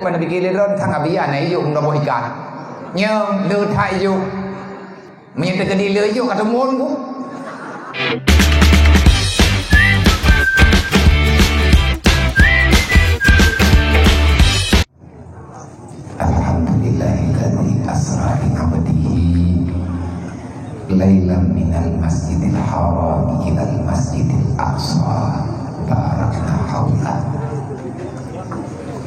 Mình bị kia lên thằng abi này dùng nó bồi cả nhớ đưa thay dùng mình tự đi lưới dùng cả trong môn cũng Alhamdulillahilladzi asra bi 'abdihi lailan minal masjidil haram ilal masjidil aqsa barakna haula.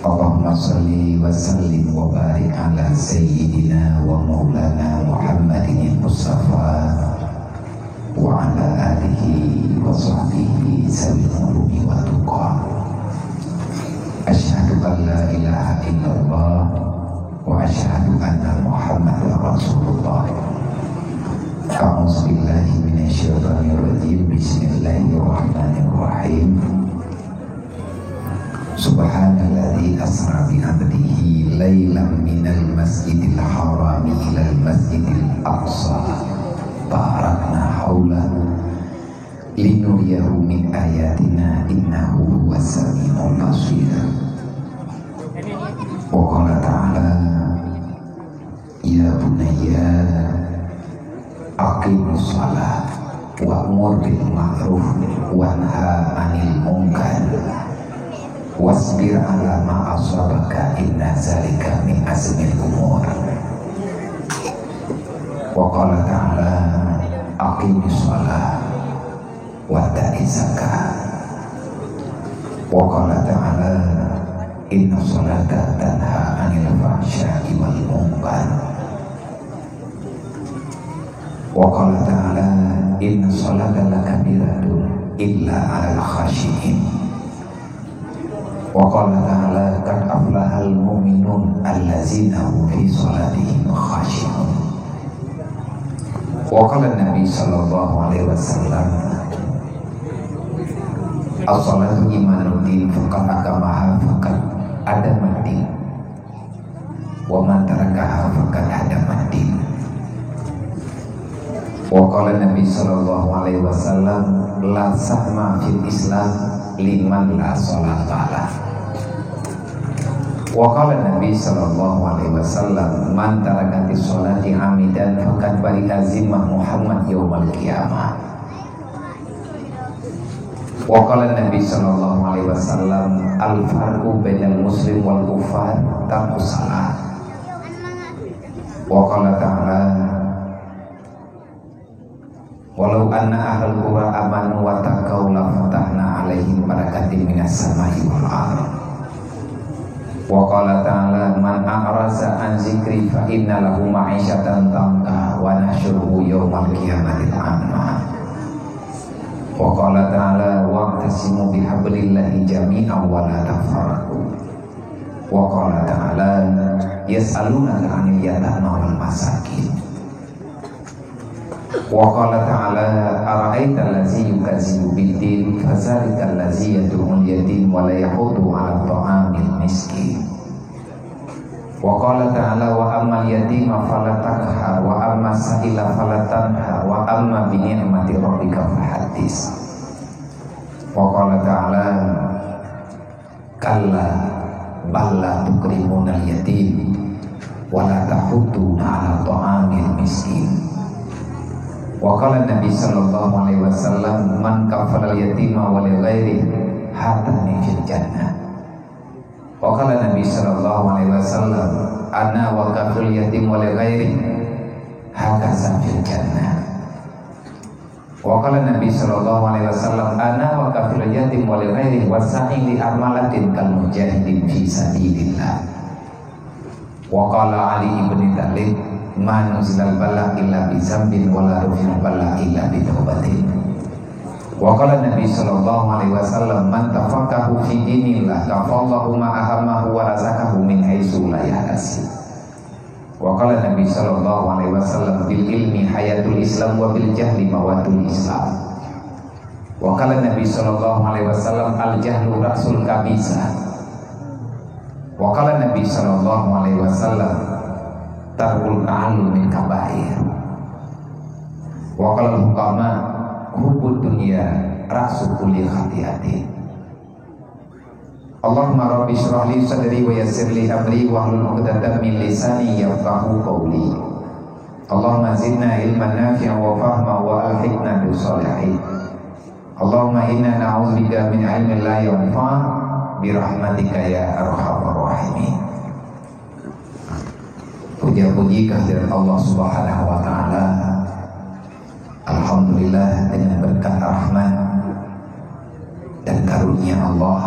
Allahumma salli wa sallim wa barik ala sayyidina wa maulana Muhammadin Mustafa wa ala alihi wa sahbihi sawil qulubi wa tuqa. Asyhadu an la ilaha illallah wa asyhadu anna Muhammadar Rasulullah. A'udzu billahi minasyaitonir rajim. Bismillahirrahmanirrahim. Subhanalladzi asra bi 'abdihi lailan minal masjidil harami ilal masjidil aqsa barakna haula linuriyahu min ayatina innahu huwas samiul basir. Wa qala ta'ala ya bunayya aqimus shalah wa'mur bil ma'ruf wanha 'anil munkar wasbir ala ma asabaka inna zalika min azmil umur. Wa qala ta'ala aqimis shalah wa atiz zakah. Wa qala ta'ala inna sholata tanha 'anil fahsya'i wal munkar. Wa qala ta'ala inna sholata lakabiratun illa 'alal khashiyin. Wa qala ta'ala qad aflahal mu'minun allazina hum fi sholatihim khashi'un. Wa qala Nabi sallallahu alaihi wasallam as-salatu imanuddin faqad akamaha faqad adamaddin wa man tarakaha faqad hadamaddin. Wa qala Nabi sallallahu alaihi wasallam la sahma fil Islam liman la sholata lah. Wa qala Nabi sallallahu alaihi wasallam man tarakati sholati amidan faqad bari'a zimmah Muhammad yaumal qiyamah. Wa qala Nabi sallallahu alaihi wasallam al farqu bainal muslim wal kufar tarkus salah. Wa qala ta'ala walau anna ahlul qura amanu wa taqaw la fatahna alaihim barakatin minas samai wal ardh. Wa qala ta'ala man a'raza an zikri fa inna lahu ma'isyatan dhanka wa nahsyuruhu yaumal qiyamati a'ma. Wa qala ta'ala wa'tasimu bihablillahi jami'an wa la tafarraqu. Wa qala ta'ala yas'alunaka 'anil yatama wal masakin. Wa qala ta'ala ara'aita allazi yukazzibu bid-din fadzalika allazi yad'ul yatim wa la yahudu 'ala ta'amil miskin. Wa qala ta'ala wa ammal yatima fala taqhar wa ammas sa'ila fala tanhar wa amma bi ni'mati rabbika fahaddits. Wa qala ta'ala kalla bal la tukrimunal yatim wa la tahudduna 'ala ta'amil miskin. Wa qala Nabi sallallahu alaihi wasallam man kafala yatima wa li ghairi hatani fil jannah. Wa qala Nabi sallallahu alaihi wasallam ana wa kaful yatim wa li ghairi hakaza fil jannah. Wa qala Nabi sallallahu alaihi wasallam ana wa kaful yatim wa li ghairi wasa'i li amalatin kal mujahidin fi sabilillah. Wa qala Ali ibn Talib man nuzilal bala illa bi zambin wa la rufil bala illa bi taubatin. Wa qala Nabi sallallahu alaihi wasallam man tafaqahu fi dinillah kafallahu ma ahammahu wa razaqahu min haitsu la yahtasib. Wa qala Nabi sallallahu alaihi wasallam bil ilmi hayatul islam wa bil jahli mawatul islam. Wa qala Nabi sallallahu alaihi wasallam al jahlu rasul kabisa. Wa qala Nabi sallallahu alaihi wasallam tarkul ta'allum min kabair. Wa qala al-hukama hubbud dunya rasul kulli khati'atin. Allahumma rabbi shrah li sadri wa yassir li amri wa hlul 'uqdatam min lisani yafqahu qawli. Allahumma zidna ilman nafi'an wa fahma wa alhiqna bis shalihin. Allahumma inna na'udzubika min ilmin la yanfa' bi rahmatika ya arhamar rahimin. Puja-puji kehadirat Allah Subhanahu wa taala. Alhamdulillah, dengan berkat rahmat dan karunia Allah,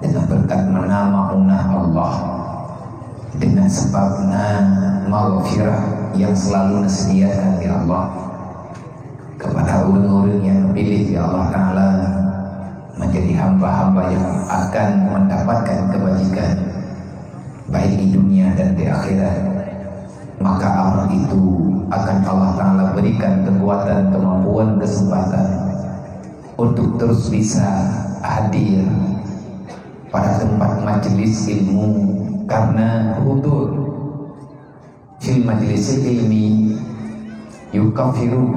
dengan berkat menama-unah Allah, dengan sebabna maghfirah yang selalu disediakan ya Allah kepada orang-orang yang pilih ya Allah Ta'ala menjadi hamba-hamba yang akan mendapatkan kebajikan baik di dunia dan di akhirat, maka amal itu akan Allah Ta'ala berikan kekuatan, kemampuan, kesempatan untuk terus bisa hadir pada tempat majelis ilmu, karena hudur fil majelis ilmi yukafiru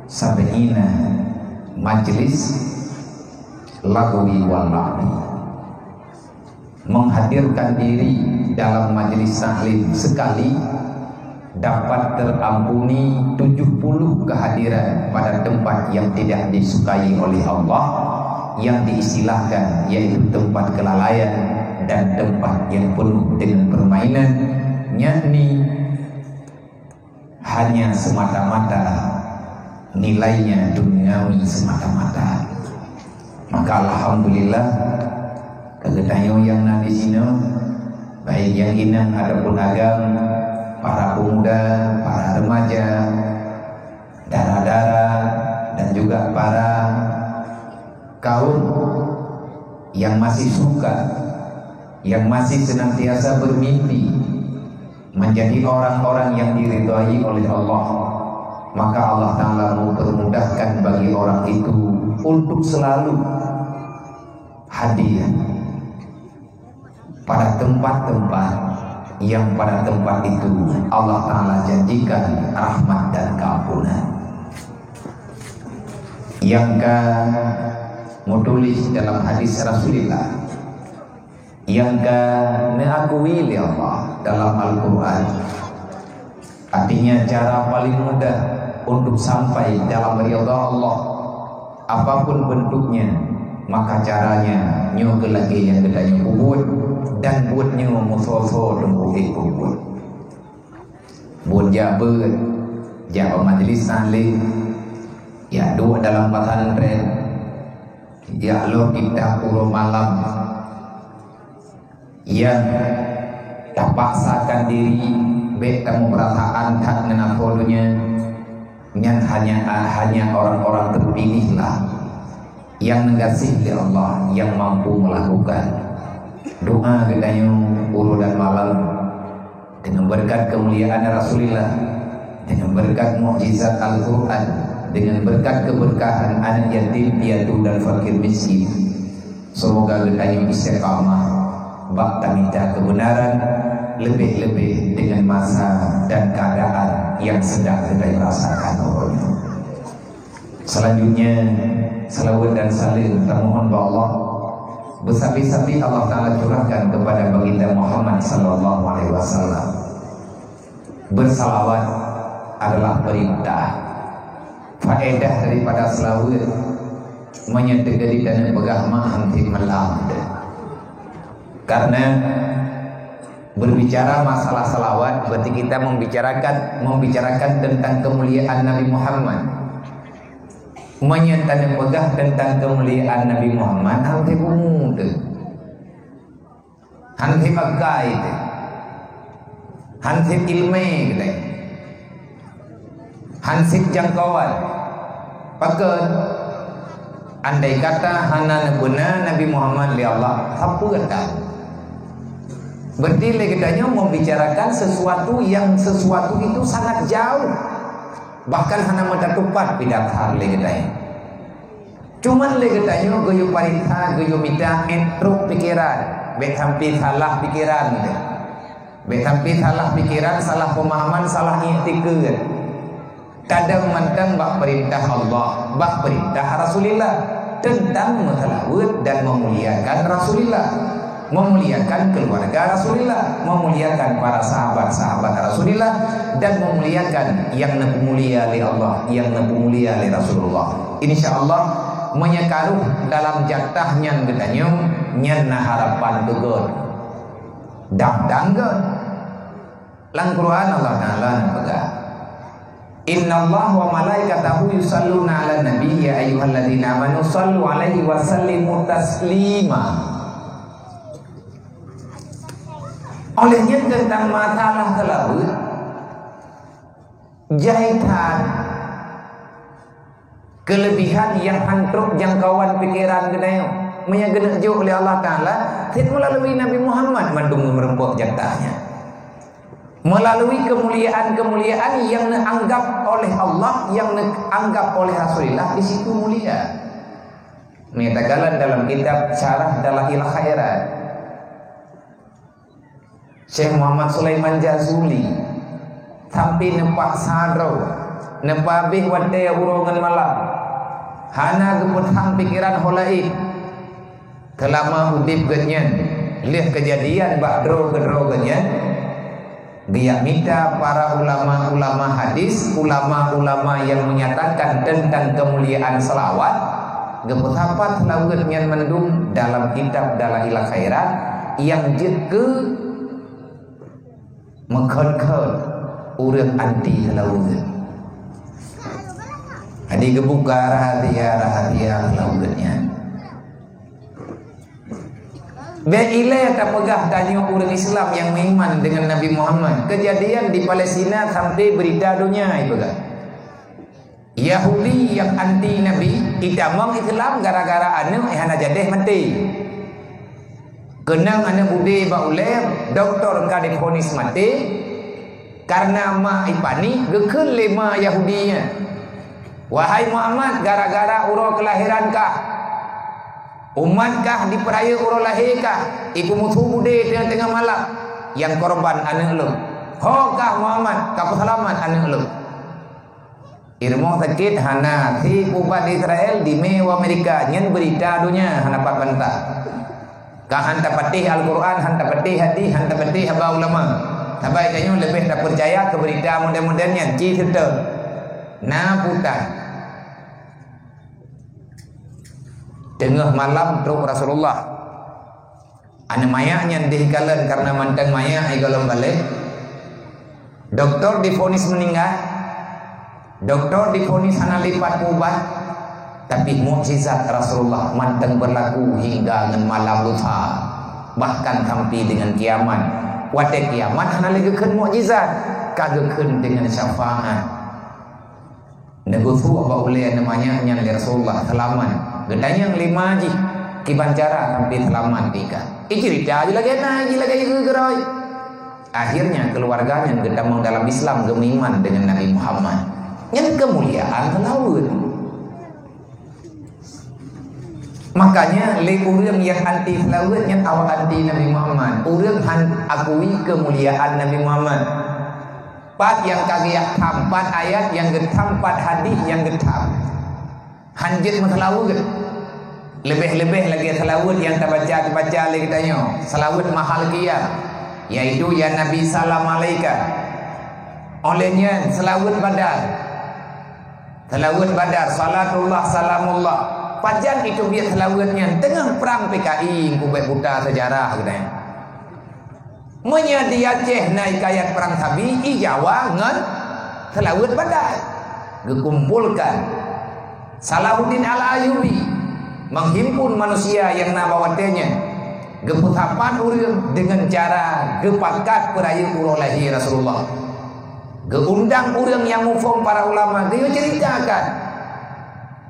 sab'ina majelis lagwi wal la'bi. Menghadirkan diri dalam majelis taklim sekali dapat terampuni 70 kehadiran pada tempat yang tidak disukai oleh Allah, yang diistilahkan yaitu tempat kelalaian dan tempat yang penuh dengan permainan, yakni hanya semata-mata nilainya duniawi semata-mata. Maka alhamdulillah kegedayo yang di sini, baik yang inang adapun agam, para pemuda, para remaja, dara-dara, dan juga para kaum yang masih suka, yang masih senantiasa bermimpi menjadi orang-orang yang diridhai oleh Allah, maka Allah Ta'ala mempermudahkan bagi orang itu untuk selalu hadir pada tempat-tempat yang pada tempat itu Allah Ta'ala janjikan rahmat dan keampunan. Yang menulis dalam hadis Rasulullah, yang mengakui oleh Allah dalam Al-Quran, artinya cara paling mudah untuk sampai dalam ridha Allah apapun bentuknya, maka caranya nyoge lagi yang gedanya ubud dan buatnya musoso dan ubud buat jabat jabat majlis saling ya dua dalam pesantren ya lo kita puluh malam yang terpaksakan diri baik kamu perasaan tak menakodunya yang hanya orang-orang terpilih lah yang mengasihi Allah yang mampu melakukan doa gedanya ulu dan malam dengan berkat kemuliaan Rasulullah, dengan berkat mukjizat Al-Quran, dengan berkat keberkahan anak yatim piatu dan fakir miskin. Semoga gedanya istiqamah bak minta kebenaran lebih-lebih dengan masa dan keadaan yang sedang kita rasakan. Selanjutnya salawat dan salim termohon kepada Allah bersabi-sabi Allah Ta'ala curahkan kepada baginda Muhammad sallallahu alaihi wasallam. Bersalawat adalah perintah. Faedah daripada salawat menyedekati dan pegah anti melam. Karena berbicara masalah salawat berarti kita membicarakan tentang kemuliaan Nabi Muhammad. Menyatakan pegah tentang kemuliaan Nabi Muhammad hampir muda, hampir bagai, hampir ilmu, hampir jangkauan. Pakai andai kata hana benar Nabi Muhammad li Allah, apa kata? Berarti legetanya membicarakan sesuatu itu sangat jauh. Bahkan hana mata tupat pidatar legetanya. Cuman legetanya goyo parita, goyo minta entruk pikiran, betampi salah pikiran, betampi salah pikiran, salah pemahaman, salah i'tiqad. Kadang mentang bak perintah Allah, bak perintah Rasulullah. tentang melawat dan memuliakan Rasulullah, memuliakan keluarga Rasulullah, memuliakan para sahabat-sahabat Rasulullah, dan memuliakan yang mulia oleh Allah, yang mulia oleh Rasulullah. InsyaAllah menyekaruh dalam jatahnya gedanya nyana harapan tegur dang-dangga lang Quran Allah Ta'ala nabaga Inna Allah wa malaikatahu yusalluna ala nabi ya ayyuhalladzina amanu sallu alaihi wa sallimu taslima. Olehnya tentang masalah tersebut jahitan kelebihan yang hantruk jangkauan pikiran gedayo menyagena jo oleh Allah Ta'ala melalui Nabi Muhammad mandung merempok jatahnya, melalui kemuliaan-kemuliaan yang dianggap oleh Allah, yang dianggap oleh Rasulullah di situ mulia. Menyatakan dalam kitab Syarah Dalail Khairat Syekh Muhammad Sulaiman Jazuli sampai nempak sadro nempak bih wadaya urongan malam hana geputang pikiran holaik kelama udip genyen lihat kejadian bakdro genyen dia minta para ulama-ulama hadis, ulama-ulama yang menyatakan tentang kemuliaan selawat geputapat lautnya mendung dalam kitab Dalail Khairat yang jeke mengkon-kon urang anti laut. Adi kebuka rahasia lautnya. Beile tak pegah tanya orang Islam yang beriman dengan Nabi Muhammad. Kejadian di Palestina sampai berita dunia itu kan. Yahudi yang anti Nabi kita mau Islam gara-gara anu hana jadeh mati. Kenang anu bude baulem doktor kadeponis mati karena ma ipani gekeun lema Yahudinya. Wahai Muhammad, gara-gara uro kelahirankah? Umatkah diperaya uro lahirkah? Iku musuh bude tengah-tengah malam yang korban anak lu. Hokah Muhammad, kapu selamat anak lu. Irmo sakit hana si ubat Israel di mewa Amerika nyen berita dunia hana pat bantah. Kah hanta patih Al-Quran, hanta patih hadis, hanta patih haba ulama. Tabai kanyo lebih tak percaya ke berita mudah-mudahnya ci serta. Nah putar tengah malam truk Rasulullah ane mayaknya dihikalan karena mantang mayak igalam balik. Doktor difonis meninggal, doktor difonis hana lipat ubat, tapi mukjizat Rasulullah mantang berlaku hingga dengan malam lusa, bahkan sampai dengan kiamat. Wate kiamat hana legekeun mukjizat, kagekeun dengan syafaat. Negusu apa oleh namanya yang Rasulullah selamat. Gedanya yang 5 ji kibancara sampai selamat tiga. Cerita aja lagi geroy. Akhirnya keluarganya gedamang dalam Islam gemiman dengan Nabi Muhammad. Yang kemuliaan telawud. Makanya le urang yang anti telawud yang awak anti Nabi Muhammad. Urang akui kemuliaan Nabi Muhammad. Pat yang kagiak tampat ayat yang getampat hadis yang getam. Hanjit masalawud. Lebih-lebih lagi salawud yang terbaca lagi tanya. Salawud mahal kia, yaitu ya Nabi salam alaika. Olehnya salawud badar. Salawud badar, salatullah salamullah. Pajan itu dia salawudnya tengah perang PKI kubek buta sejarah katanya. Menyadi Aceh naik ayat perang Tabi Jawa ngan salawud badar. Dikumpulkan Salahuddin Al-Ayyubi menghimpun manusia yang nabawatenya geputapan urang dengan cara gepakat peraya uro lahir Rasulullah. Geundang urang yang mufong para ulama dia ceritakan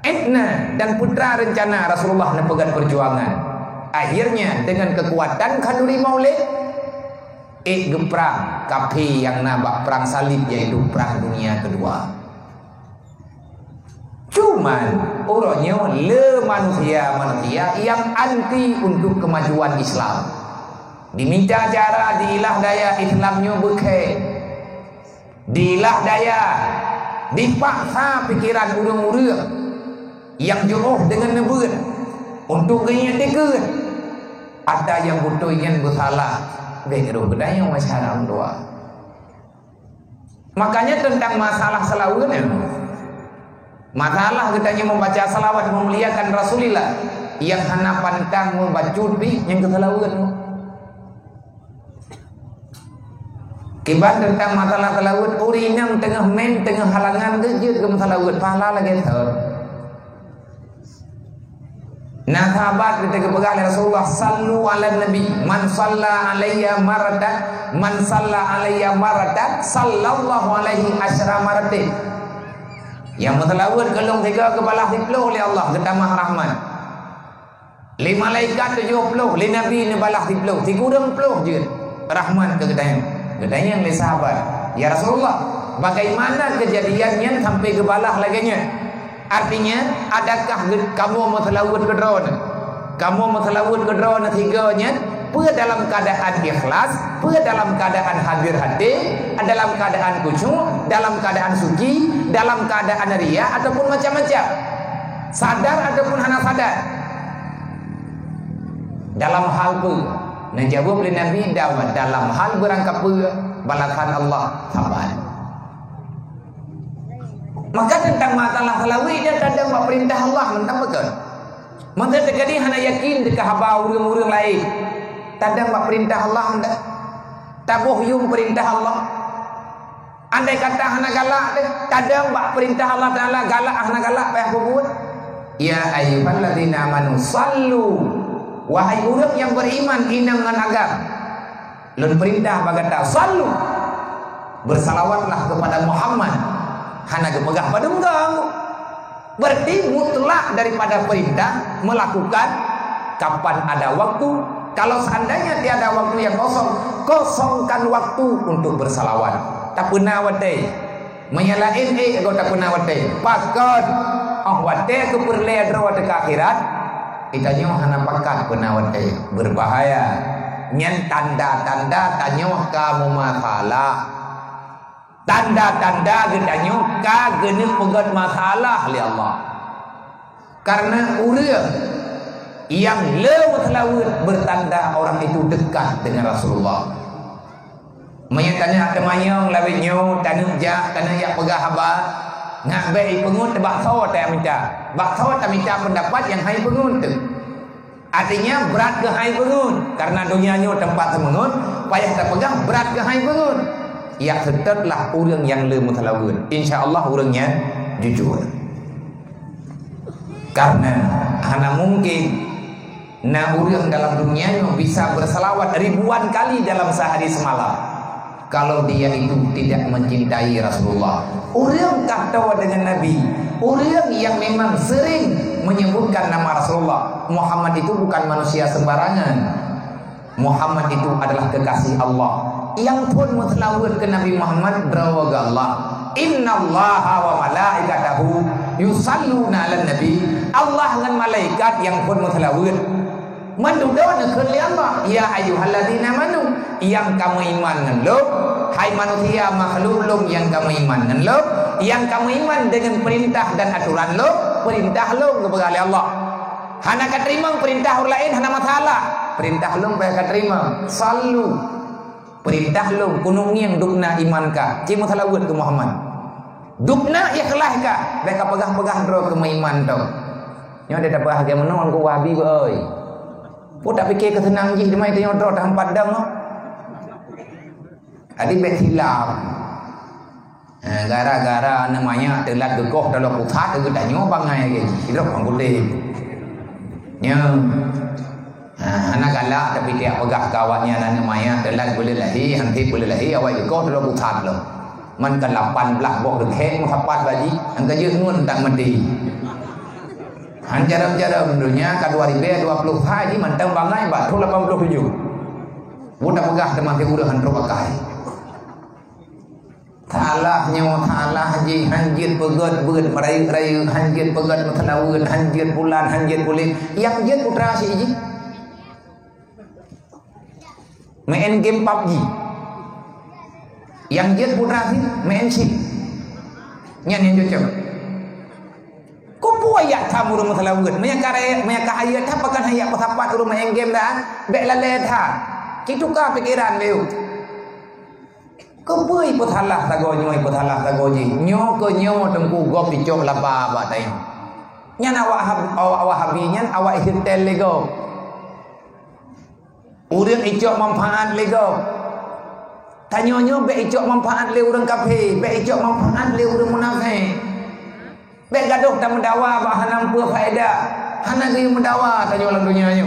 Etna dan putra rencana Rasulullah nepegan perjuangan. Akhirnya dengan kekuatan kanuri maulid geprang kapi yang nabak perang salib yaitu perang dunia kedua. Cuman orangnya manusia yang anti untuk kemajuan Islam. Diminta cara diilah daya Islamnya bukhe, diilah daya dipaksa pikiran urang-urang yang jauh dengan nebut untuk gaya dekat. Ada yang butuh yang bersalah begitu bedanya masyarakat doa. Makanya tentang masalah selawat, masalah katanya membaca salawat memuliakan Rasulullah yang hana pantang membaca yang keselawat. Kibat tentang masalah selawat, urinam tengah main tengah halangan kejut ke selawat pahala lagi ter. Nah sahabat ketika pegang Rasulullah sallu ala nabi man salla alayya maratan man salla alayya maratan sallallahu alaihi asyara maratin. Yang selawat kelong 3 kepala 10 oleh Allah ketamah rahmat. 5 malaikat 70, 5 nabi ni balah 10, 30 je rahmat ke kedai. Kedai yang sahabat, ya Rasulullah, bagaimana kejadiannya sampai ke balah laginya? Artinya, adakah kamu selawat ke drone? Kamu selawat ke drone 3-nya? Pada dalam keadaan ikhlas, pada dalam keadaan hadir hati, dalam keadaan khusyuk, dalam keadaan suci, dalam keadaan riya ataupun macam-macam. Sadar ataupun hana sadar. Dalam hal apa? Najawab oleh Nabi Dawud dalam hal berangkap balasan Allah sabar. Maka tentang masalah selawat dia kadang buat perintah Allah mentang betul. Maka terjadi hana yakin dekat haba urang-urang lain. Kadang buat perintah Allah hendak tabuh yung perintah Allah. Andai kata hana galak deh, kadang buat perintah Allah Taala galak hana galak payah buat. Ya ayyuhalladzina amanu sallu. Wahai orang yang beriman inang dengan agama. Lun perintah bagata sallu. Bersalawatlah kepada Muhammad. Hana kepegah pada engkau. Berarti mutlak daripada perintah melakukan kapan ada waktu. Kalau seandainya tiada waktu yang kosong, kosongkan waktu untuk bersalawat. Tak pernah wate. Menyalain kau tak pernah wate. Pakot. Wate keperlea drawat ke akhirat. Itanya hana pakat penawat berbahaya. Nyen tanda-tanda tanyo kamu masalah. Tanda-tanda getanyo ka gene pegat masalah li Allah. Karena urang yang lewat selawat bertanda orang itu dekat dengan Rasulullah. Menyatanya ada mayang lawitnyo tanuk jak kana yak pegah haba. Ngak baik pengut bakso tak minta. Bakso tak minta pendapat yang hai pengut tu. Artinya berat ke hai pengut. Karena dunianya tempat semengut, payah tak pegang berat ke hai pengut. Ya tetaplah orang yang lemah selawat. InsyaAllah orangnya jujur. Karena hana mungkin na orang dalam dunianya bisa berselawat ribuan kali dalam sehari semalam. Kalau dia itu tidak mencintai Rasulullah. Orang kata dengan Nabi, orang yang memang sering menyebutkan nama Rasulullah. Muhammad itu bukan manusia sembarangan. Muhammad itu adalah kekasih Allah. Yang pun selawat ke Nabi Muhammad berawaga Allah. Innallaha wa malaikatahu yusalluna 'alan nabi. Allah dengan malaikat yang pun selawat mendudukan ke Allah. Ya ayyuhalladzina amanu, yang kamu iman dengan lo. Hai manusia makhluk lo yang kamu iman dengan lo, yang kamu iman dengan perintah dan aturan lo, perintah lo kepada Allah. Hana katerima perintah orang lain hana masalah. Perintah lo payah katerima. Sallu. Perintah lo kunung yang dukna iman ka. Cuma salawat ke Muhammad. Dukna ikhlas ka. Mereka pegah-pegah dro ke iman tu. Nyo ada bahagia menang ku wahabi euy. Pun tak fikir ke senang je demai tengok dro dah 4 dam no. Adi bet hilaf. Gara-gara namanya telat gegoh dalam pusat ke danyo bangai lagi. Hidup orang putih. Nya anak galak tapi dia pegah kawannya namanya telat boleh lahi, hanti boleh lahi awak gegoh dalam pusat lo. Man kan 18 bok dekek muhapat baji, angka je nun tak mati. Han jaram-jaram dunia ka 2020 haji mantang bangai bat 87. Budak pegah teman te udah han pakai. Talahnya talah ji hanjit pegat beut merayu-rayu hanjit pegat matalawun hanjit bulan hanjit kulit yang jet putra si ji main game PUBG yang jet putra si main si nyan yang cocok kupu ayat tamu rumah telawut mereka hayat tak pakan hayat pasapat rumah enggem dah bek lalai dah kita ka pikiran leu kepui putalah tago ji nyo ke nyo tengku gop dicok lapa ba tai nyan awak habinya awak hitel lego urang icok manfaat lego tanyonyo bek icok manfaat le urang kafir bek icok manfaat le urang munafik bek gaduh dan mendawa bah nampu faedah hana ge mendawa tanyo lang dunia nyo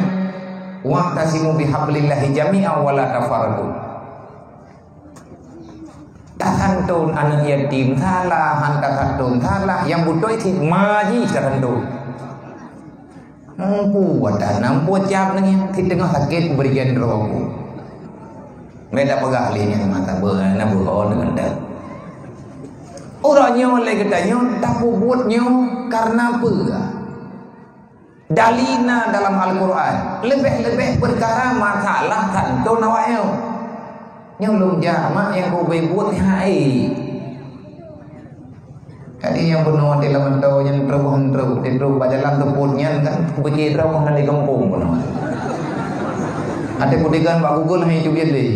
wa tasimu bihablillahi jami'an wa la tafarraqu takantun anak yatim salah hantakatun salah yang butuh itu maji takantun nampu wadah nampu cap nang di tengah sakit berikan rogo meda pegah linya mata beuna buon dengan dak orangnya oleh katanya tak buatnya karena apa? Dalina dalam Al-Quran lebih-lebih perkara masalah tentu nawanya yang belum jamak yang kau buat hai tadi yang benar dalam mentau yang terus bajalan teputnya kan pergi terus dari kampung benar ada pudikan Pak Google hanya cubiat deh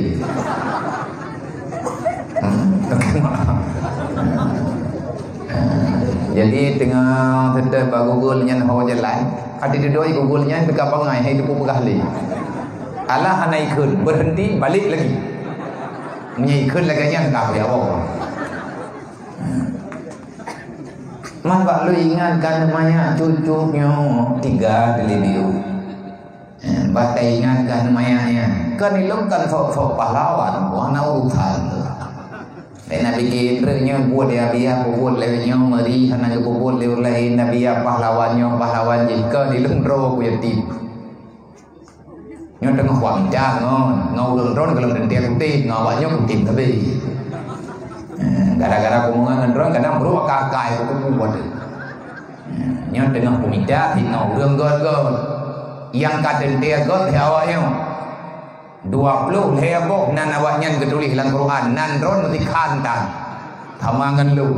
jadi tengah sedang Pak Google nya hawa jalan ada doi Google nya dekat pangai hai tu pegah li alah naik ikut berhenti balik lagi menyikut lagi nya tak ya Allah man Pak lu ingatkan namanya cucunya 3 dari dia batai ingatkan namanya kan ilumkan sok pahlawan warna urutan dan Nabi Kindernya buat dia biar buat lewatnya meri karena juga buat lewat lain Nabi pahlawannya pahlawan jika di lembro ku yatim nyo tengah hoàng cha ngau ron kalau dentia putih ngawaknya kutim tapi gara-gara kumungan ron kadang bro kakai ku buat nyo tengah pemida di ngau ron gon yang kaden dia gon awaknya 20 heboh nan awaknya ketulis dalam Quran nan ron mesti khantan thamangan lu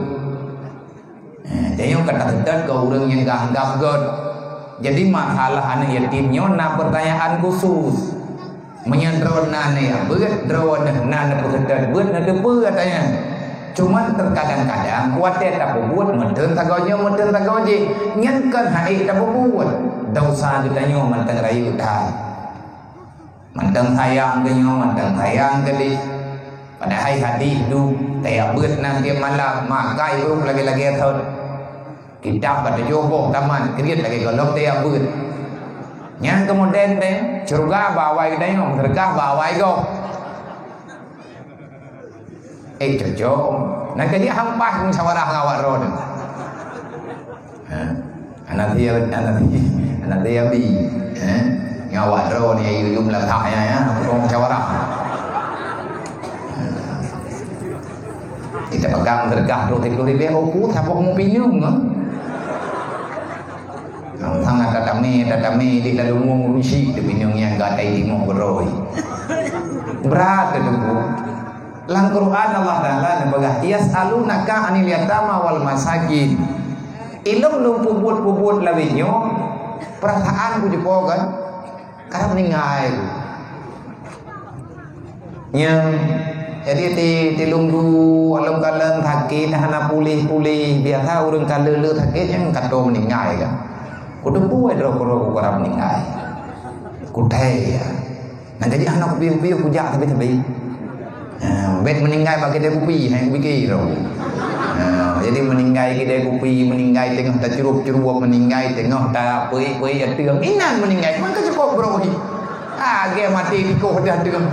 dia kata tetet ke orang yang ganggap god jadi masalah anak yatimnya na pertanyaan khusus menyandron nane ya beut dron nane tetet beut na kepe katanya cuman terkadang-kadang kuatir tak buat menten tagoje nyankan hai tak buat dosa ditanya menten rayu dah mantang sayang ke nyo mantang sayang ke di pada hai hadis du taya beut nang dia malam makai rum lagi-lagi thot kitab pada jobo taman kriat lagi golok taya beut nyang kemudian teh surga bawai dai ngom surga bawai go cocok nah jadi hampah musyawarah ngawak ron anak dia bi ngawak ron ya jumlah taknya ya orang musyawarah kita pegang dergah roti-roti dia aku siapa mau pinjam kan sangat tatami di lalu ngurusi di pinjam yang gak ada ini mau beroi berat itu bu lang Quran Allah Ta'ala nabagah yas'alunaka anil yatama wal masakin ilum lum pubut lawinyo perasaan ku jepo kan karena meninggal yang jadi di lunggu alam kalang sakit hana pulih biasa orang kalele sakit yang kado meninggal kan kudu buat roko orang meninggal kudai ya nah jadi anak biu kujak tapi bet meninggal pakai dia kupi hang pikir jadi meninggal kita kupi meninggal tengah tak cerup meninggal tengah tak pui ya tiang inan meninggal maka cukup bro dia mati di kau dah tiang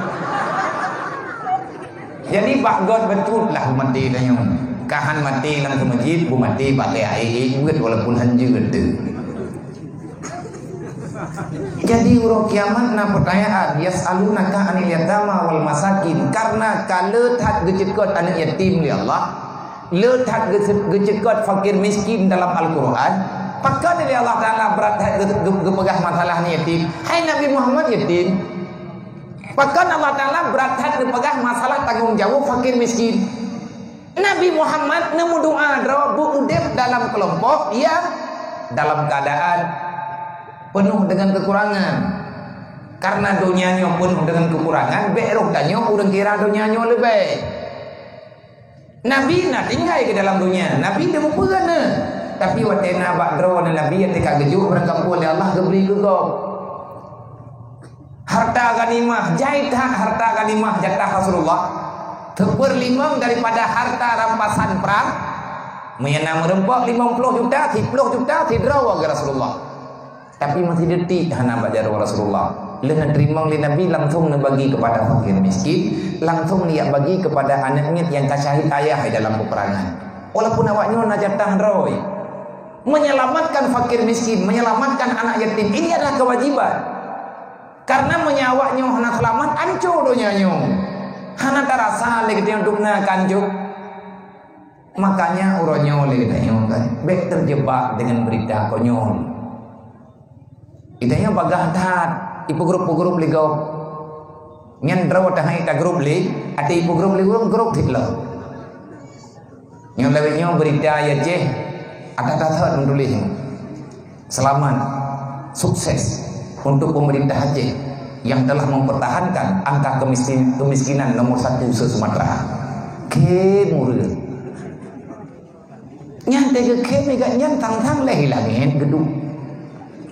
jadi Pak God betul lah mati dah yang kahan mati dalam masjid bu mati pakai air buat walaupun hanjur tu jadi urang kiamat na pertanyaan yas'alunaka anil yatama wal masakin karena kalau tak gecekot anak yatim li Allah letak gecekot fakir miskin dalam Al-Quran pakar dari Allah Ta'ala berat gepegah masalah ni yatim hai Nabi Muhammad yatim pakar Allah Ta'ala berat gepegah masalah tanggung jawab fakir miskin Nabi Muhammad nemu doa bu udep dalam kelompok yang dalam keadaan penuh dengan kekurangan. Karena dunianya penuh dengan kekurangan, berok tanya orang kira dunianya lebih. Nabi nak tinggal ke dalam dunia, Nabi dia berperana. Tapi watena bakdro dan Nabi yang tekak gejuk berangkat oleh Allah diberi ke kau. Harta ganimah, jahit harta ganimah jatah Rasulullah. Terperlimang daripada harta rampasan perang. Menyenam merempak 50 juta, 30 juta, tidak ke Rasulullah. Tapi masih detik hana bajar Rasulullah. Lena terima oleh Nabi langsung bagi kepada fakir miskin, langsung dia bagi kepada anaknya yang kasyahid ayah dalam peperangan. Walaupun awaknya nak jatah roy, menyelamatkan fakir miskin, menyelamatkan anak yatim, ini adalah kewajiban. Karena menyawaknya hana selamat, ancur donyanya. Hana terasa lagi dia dukna kanjuk. Makanya uronyo lagi tanya kan, baik terjebak dengan berita konyol. Itanya bagah taat. Ipu grup ligau nyan draw tahai ta grup li ati ipu grup grup thitlo nyan lawenya berita ya je ada menulis selamat sukses untuk pemerintah Aceh yang telah mempertahankan angka kemiskinan nomor 1 se-Sumatera. Ke murah nyan tege ke mega nyan tang leh hilangin gedung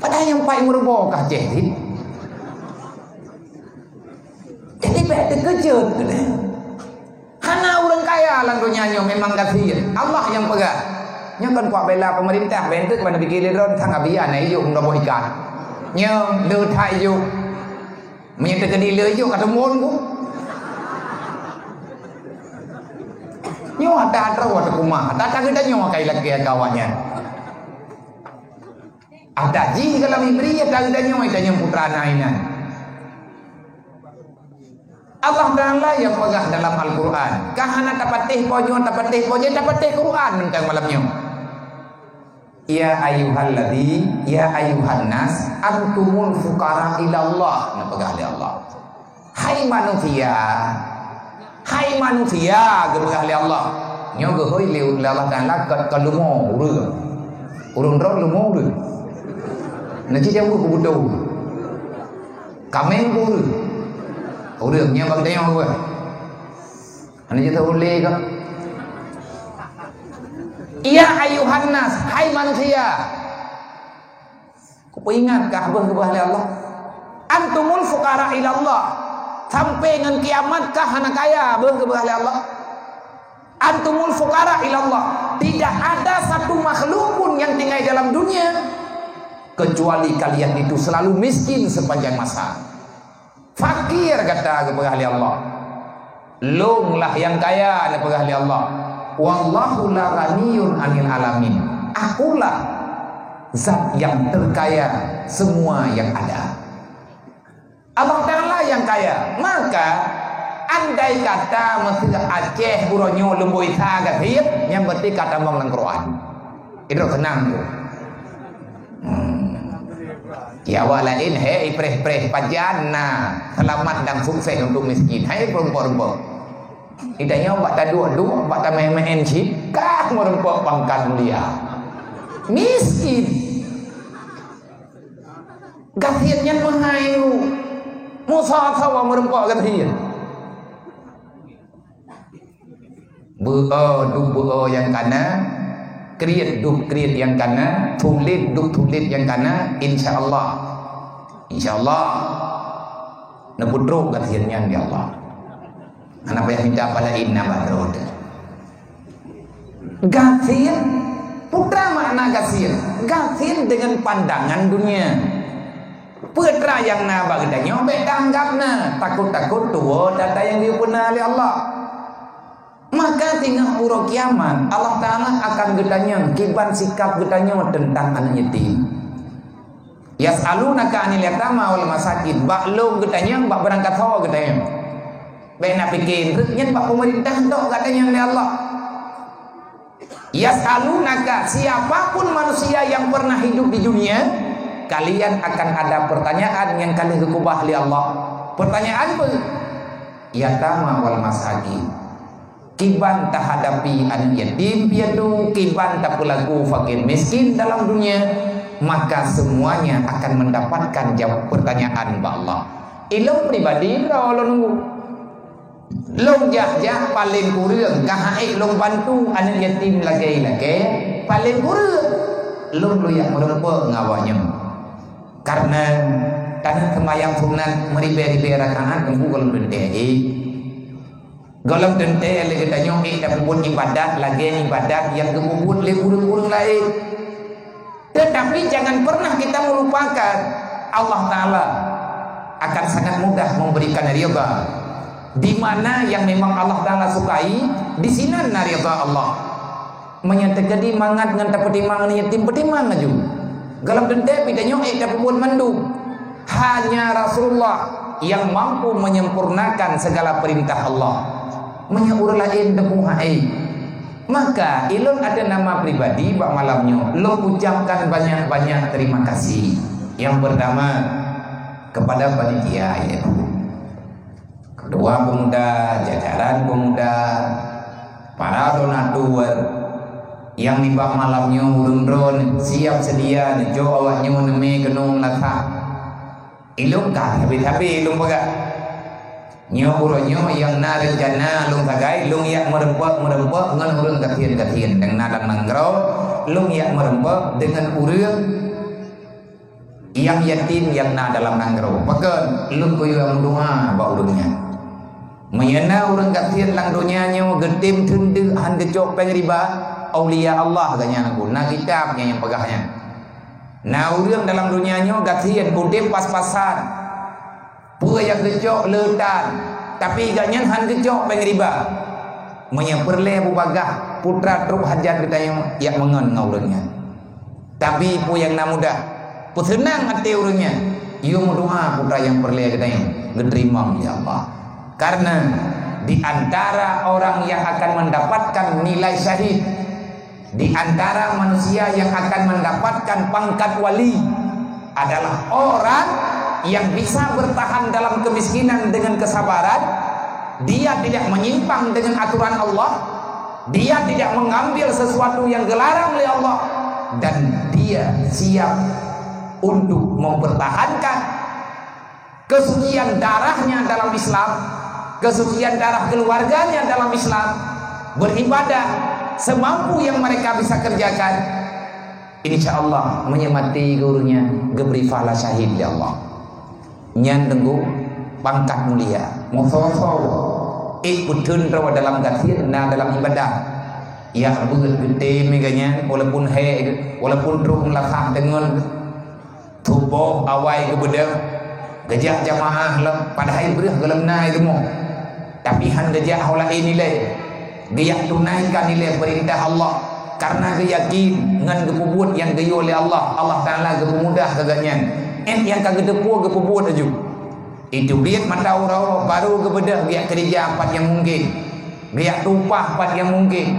padahal yang paling merebok Aceh jadi beda kejut. Hana orang kaya lang dunyanya memang kasih. Allah yang pegang. Nya kan kuat bela pemerintah bentuk mana bikin leron thang abian ai yuk ndobo ikan. Nya le thai yuk. Menyete ke dile yuk kata mon ku. Nyo ada rawat rumah. Tak kita nyo kai lagi kawannya. Ada ji kalau memberi ya tak kita nyo itanya putra nainan. Allah Ta'ala yang pegang dalam Al-Quran. Kahana tapatih pojo tapatih Quran tentang malamnya. Ya ayyuhalladzi, ya ayyuhan nas, antumul fuqara ilallah. Nah pegang oleh Allah. Hai manusia, pegang oleh Allah. Nyo gehoi liu Allah Ta'ala kalumo urun ron lumo urun. Nanti dia buku budo. Kameng urun. Urangnya bang tengok gue. Ane jatuh boleh ke? Ya ayuhan nas, hai manusia. Kau ingat kahbah oleh Allah? Antumul fuqara ila Allah. Sampai dengan kiamat kah anak kaya oleh Allah? Antumul fuqara ila Allah. Tidak ada satu makhluk pun yang tinggal dalam dunia kecuali kalian itu selalu miskin sepanjang masa. Fakir kata kepada Allah. Lunglah yang kaya kepada Allah. Wallahu la ghaniyun 'anil alamin. Akulah zat yang terkaya semua yang ada. Allah Ta'ala yang kaya. Maka andai kata mesti Aceh buronyo lemboi sa gathir yang berarti kata mong lang Quran. Itu senang tu. Ya walain hei preh pajana selamat dan sukses untuk miskin. Hai perempuan. Idanya buat taduk buat main chip kah merempok pangkat mulia. Miskin. Gasiannya mahayu. Musa sawa merempok gasian. Buo yang kana Kriat yang kana, tulit yang kana, insyaallah nebudruk gasiannya di Allah. Anak payah minta pada inna badrod. Gasian, putra makna gasian dengan pandangan dunia. Putra yang nabag dan nyobek tanggapna, takut tua data yang diupuna oleh Allah. Maka tinggal urut kiamat Allah Ta'ala akan getanya kiban sikap getanya tentang anak yatim. Yas'alunaka 'anil yatama wal masakin. Baklum getanya bak berangkat hawa getanya. Baik nak fikir nyen bak pemerintah tok katanya oleh Allah. Yas'alunaka, siapapun manusia yang pernah hidup di dunia, kalian akan ada pertanyaan yang kalian kekubah oleh Allah. Pertanyaan apa? Yatama wal masakin. kiban tak hadapi anak yatim piatu, kiban tak pelaku fakir miskin dalam dunia, maka semuanya akan mendapatkan jawab pertanyaan ba Allah. Ilmu pribadi kalau nunggu long jah paling kurang kahai long bantu anak yatim lagi paling kurang long lu yang merempa ngawanya, karena tanah semayang sunat meribe-ribe rakaat nunggu kalau berdei golong tente le kita nyong tapi buat ibadat lagi ibadat yang kebubut le urung-urung lain. Tetapi jangan pernah kita melupakan Allah Ta'ala akan sangat mudah memberikan ridha. Di mana yang memang Allah Ta'ala sukai, di sini ridha Allah. Menyatakan di mangat ngan tak pertimbangan yatim pertimbangan aja. Golong tente kita nyong tapi buat mandum. Hanya Rasulullah yang mampu menyempurnakan segala perintah Allah. Menyuruh lain debu hai. Maka ilun ada nama pribadi bak malamnya lo ucapkan banyak-banyak terima kasih. Yang pertama kepada panitia ya. Kedua pemuda, jajaran pemuda, para donatur yang di bak malamnya urun-urun siap sedia jo awaknya neme kenung latak. Ilun kah tapi ilun pegak nyo yang na rencana lung tagai lung yak merempek ngan urang katien dengan nadang nangrau lung yak merempek dengan urang yang yatim yang na dalam nangrau maka lung kuyu yang doa ba urangnya menyana urang katien lang dunia nyo getim tunde han gecok peng riba aulia Allah ganya aku na kitabnya yang pegahnya na urang dalam dunia nyo katien udip pas-pasan pua yang gecok letan tapi igaknya han gecok peng riba menyeperle bubagah putra truk hajat kita yang mengen ngaurangnya tapi pu yang namudah pu senang hati urangnya ieu doa putra yang perle kita yang geterima ya Allah, karena di antara orang yang akan mendapatkan nilai syahid, di antara manusia yang akan mendapatkan pangkat wali adalah orang yang bisa bertahan dalam kemiskinan dengan kesabaran. Dia tidak menyimpang dengan aturan Allah, dia tidak mengambil sesuatu yang dilarang oleh Allah, dan dia siap untuk mempertahankan kesucian darahnya dalam Islam, kesucian darah keluarganya dalam Islam, beribadah semampu yang mereka bisa kerjakan. Insya Allah menyemati gurunya geberi fala syahid ya Allah. Nyan tenggu pangkat mulia musoso ikutun rawa dalam gasir na dalam ibadah ya beut gede meganya walaupun walaupun truk melakah dengan tubuh awai ke bedeng gejah jamaah lah padahal berih gelemna itu mo tapi han gejah haula ini le dia tunaikan nilai perintah Allah karena dia yakin ngan gebubut yang gayo oleh Allah Ta'ala gemudah kagaknya yang kagak depu ke pebut aja itu biat mata urau baru ke bedah biak kerja empat yang mungkin biak tumpah empat yang mungkin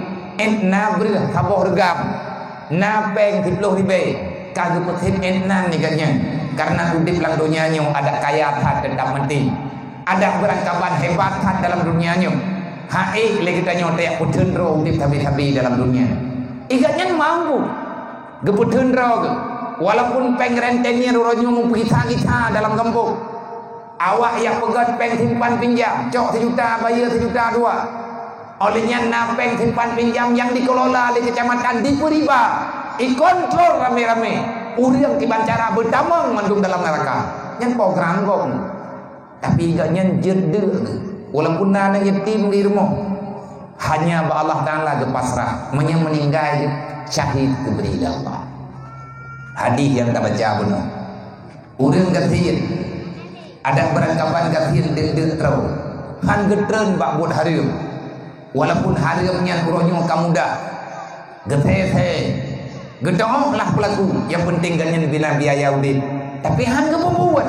na ber kaboh regam na peng 10 ribu kagak petin nan ni katanya karena udip lang dunianya ada kaya hat tetap mati ada berangkapan hebat hat dalam dunianya hae le kita nyotek putun ro udip tabi-tabi dalam dunia igatnya mampu geputun ro walaupun peng rentennya roronyo kita dalam kampung awak yang pegat peng simpan pinjam cok 1 juta bayar 1 juta 2 olehnya na peng simpan pinjam yang dikelola oleh kecamatan di riba ikontrol rame-rame urang kibancara bertamang mandung dalam neraka yang program kok tapi igaknya jede walaupun anak yatim di rumah hanya Allah Ta'ala gepasrah meninggal syahid diberi Allah. Hadis yang tak baca benar. Urang kathir ada berangkapan kathir deg terau. Han getreun bak buat harium. Walaupun hariumnya uronyo kamuda. Gethe. Gedong lah pelaku. Yang penting ganyan bila biaya udin. Tapi han gebubuat.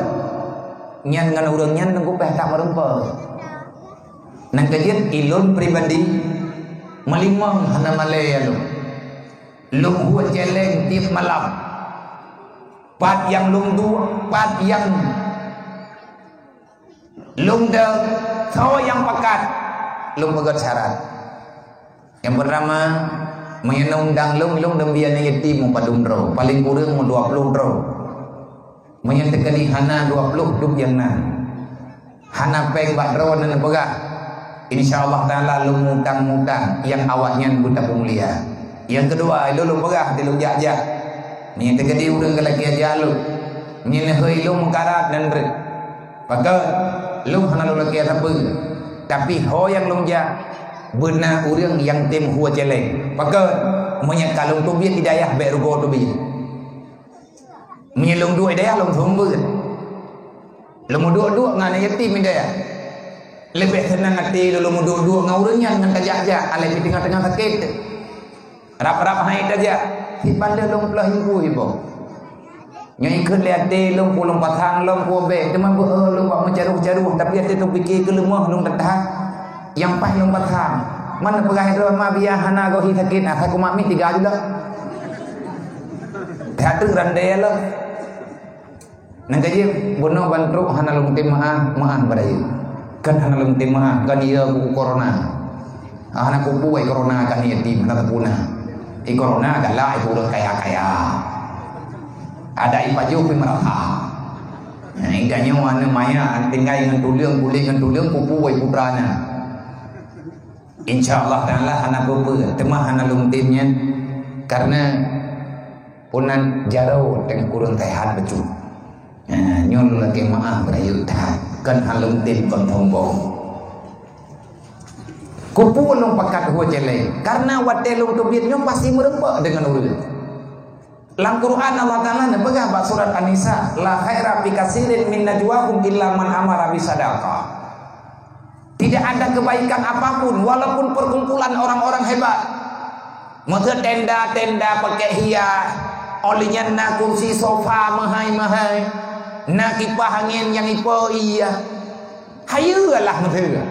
Nyan ngan urang nyan tengku peh tak merempa. Nang kajian ilun pribadi melimang hana malaya lu. Lung huat celeng tiap malam. Pat yang lung dua, pat yang lung de, kau yang pekat, lung pegat syarat. Yang pertama, menyenundang long dembian yatim padumro, paling kurang 20 dro. Menyentekani hana 20 duk yang nan. Hana peng badro nan pegah. Insyaallah taala lu mutang-mutang yang awaknya buta mulia. Yang kedua, lu pegah di lu jak-jak. Menyentekani urang lelaki aja lu. Menyenehoi lu mengkarat dan ber. Pakat lu hana lu lelaki apa? Tapi ho yang lu jak benar orang yang tim hua celeng. Maka menyekalung tu biar hidayah baik rugo tu biar. Menyelung dua hidayah long thumbu. Lemu dua ngana yatim hidayah. Lebih senang hati lu lemu dua ngau orangnya dengan tajak-jak alai di tengah-tengah sakit. Rap-rap hai tajak. Si pandai long pelah ibu. Nyai ikut lihat long pulang patang long puabe. Teman long buat mencaruh-caruh tapi hati tu fikir ke lemah long tetah. Yang pas long patang mana pegah itu ma biya hana go hi sakit aku mami 3 juga teater randai lah nang kaji bono bantru hana long tim maah badai kan hana long tim maah kan dia buku corona hana kupu ai corona kan dia tim hana puna corona galak itu udah kaya ada ipaju pemerintah nah idanya wana maya tinggal dengan tuliang boleh dengan tuliang kupu ai putranya. InsyaAllah ta'ala hana bubur temah hana lumtimnya karena punan jarau dengan kurang tehat becu nyol lagi maaf berayut tahan kan halum tim kon tombong kupu long pakat hua jelek karena watelung tubitnya pasti merempak dengan urut lang Quran Allah Ta'ala nepegah bak surat An-Nisa la khaira fi katsirin min najwahum illa man amara bisadaqah. Tidak ada kebaikan apapun walaupun perkumpulan orang-orang hebat. Maka tenda-tenda pakai hias, olinya na kursi sofa mahai-mahai, na kipas angin yang ipo iya. Hayu lah maka.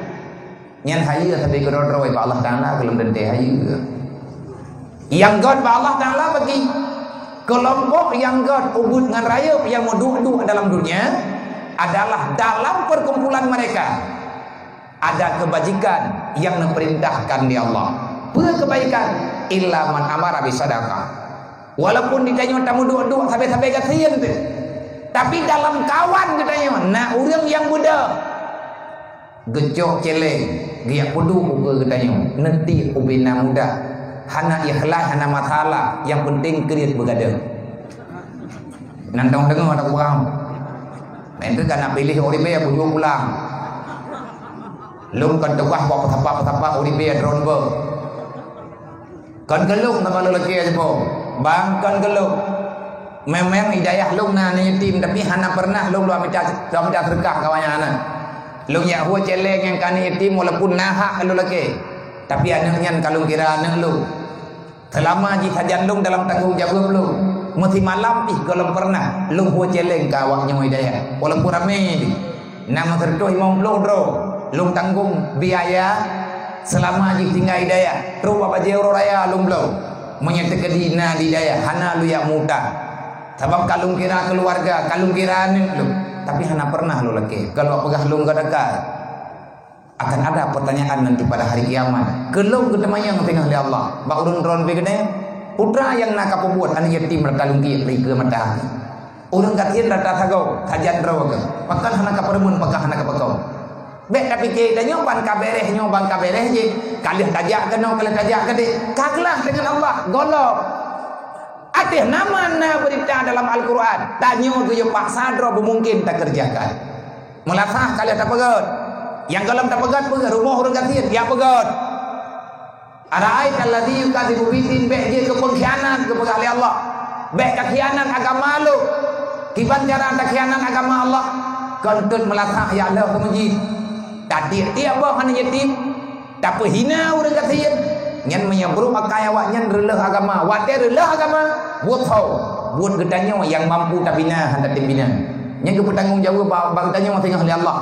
Nyan hayu tapi kedodro wa Allah Taala belum dente hayu. Yang God ba Allah Taala bagi kelompok yang God ubud dengan raya yang mau duduk dalam dunia adalah dalam perkumpulan mereka ada kebajikan yang diperintahkan di Allah. Kebaikan illa man amara bisadaqah. Walaupun ditanya tamu dua-dua sampai kasihan tu. Tapi dalam kawan katanya, nak orang yang muda gejok celeng, dia pudu uga katanya, nanti ubina muda. Hana ikhlas, hana masalah, yang penting kerit bergadang. Nantang dengar ada kurang. Nanti kan nak pilih orang yang bujuk pulang. Lung kan tukah bawa petapa uripe drone ber. Kan gelung sama lelaki aja po. Bang kan gelung. Memang hidayah lung na yatim tapi hana pernah lung lu minta sedekah kawannya ana. Lung ya hua celeng yang kan yatim walaupun nahak lelaki. Tapi anaknya kalau kira anak lu. Selama ji sajan lung dalam tanggung jawab lu. Mesti malam kalau pernah lung hua celeng kawaknya hidayah. Walaupun ramai ni. Nama tertuh imam blong bro. Lung tanggung biaya selama je tinggal hidayah. Terus apa je euro raya lung belum menyatakan dina hidayah hana lu yang muda. Sebab kalau kira keluarga, kalau kira anak lu, tapi hana pernah lu lagi. Kalau pegah lung dekat akan ada pertanyaan nanti pada hari kiamat. Kelung ketemu yang tengah oleh Allah. Bak urun ron begini putra yang nak apa buat anak yatim berkalung ki ke mata. Urun katin rata sagau sajan rawa ke. Pakan hana kapermun pakah hana kapakau. Bek tapi kita nyoban kabereh je kalih tajak kena kalih tajak kade kaglah dengan Allah golok atih nama na berita dalam Al-Quran tanya tu yo pak sadro mungkin tak kerjakan melasah kalih tak pegat yang dalam tak pegat rumah orang katin dia pegat araait alladhi yukadzibu bidin bek je ke pengkhianat kepada Allah bek kekhianat agama lu kiban cara tak khianat agama Allah kentut melasah ya Allah kemuji tadi dia bah hanya yatim tak hina orang kasihan nyan menyebru akai awaknya reulah agama wate reulah agama buat tahu buat gedanya yang mampu tabina hendak timbina nya ke bertanggung jawab bang tanya tengah oleh Allah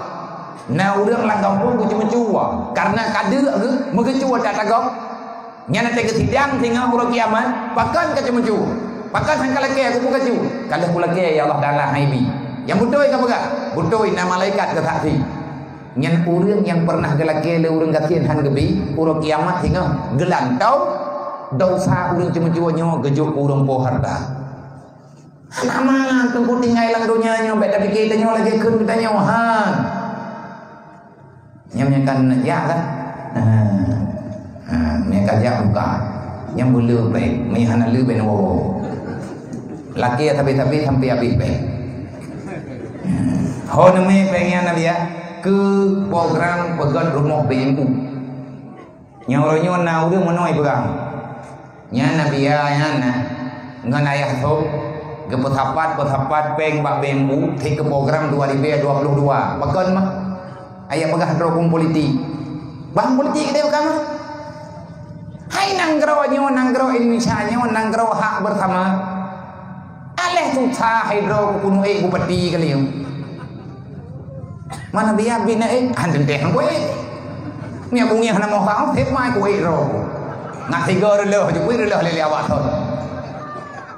na urang lang kampung ku cuma cua karena kader ke megecua tak tagak nya nanti ke sidang tinggal urang kiamat pakan ka cuma cua pakan hang kalake aku buka cu kalau pula ke ya Allah Taala haibi yang butoi ka pegak butoi na malaikat ke saksi Nyan urang yang pernah gelake le urang gatien han gebi urang kiamat hingga gelantau dosa urang cuma-cuma nyo gejuk urang po harta. Nama tunggu tinggal lang dunia nyo bet tapi kita nyo lagi keun kita nyo han. Nyam nyakan ya kan. Nyakan ya buka. Nyam bulu pe, mihana lu be no. Laki tapi sampai habis pe. Ho neme pengen nabi ya. Ke program pegat rumah BMU nyaronyo na udah menoi perang nya nabi ya na ngan ayah tu ke pethapat peng bak BMU thi ke program 2022 pegan mah ayah pegah dukung politik bang politik dia kan hai nanggro nyo nanggro Indonesia nyo nanggro hak bersama aleh susah hidro kuno bupati kali yo mana biar bina handeng teh gue mia bunyi hana mau kau teh mai gue ro nak tiga relo je gue relo le awak tu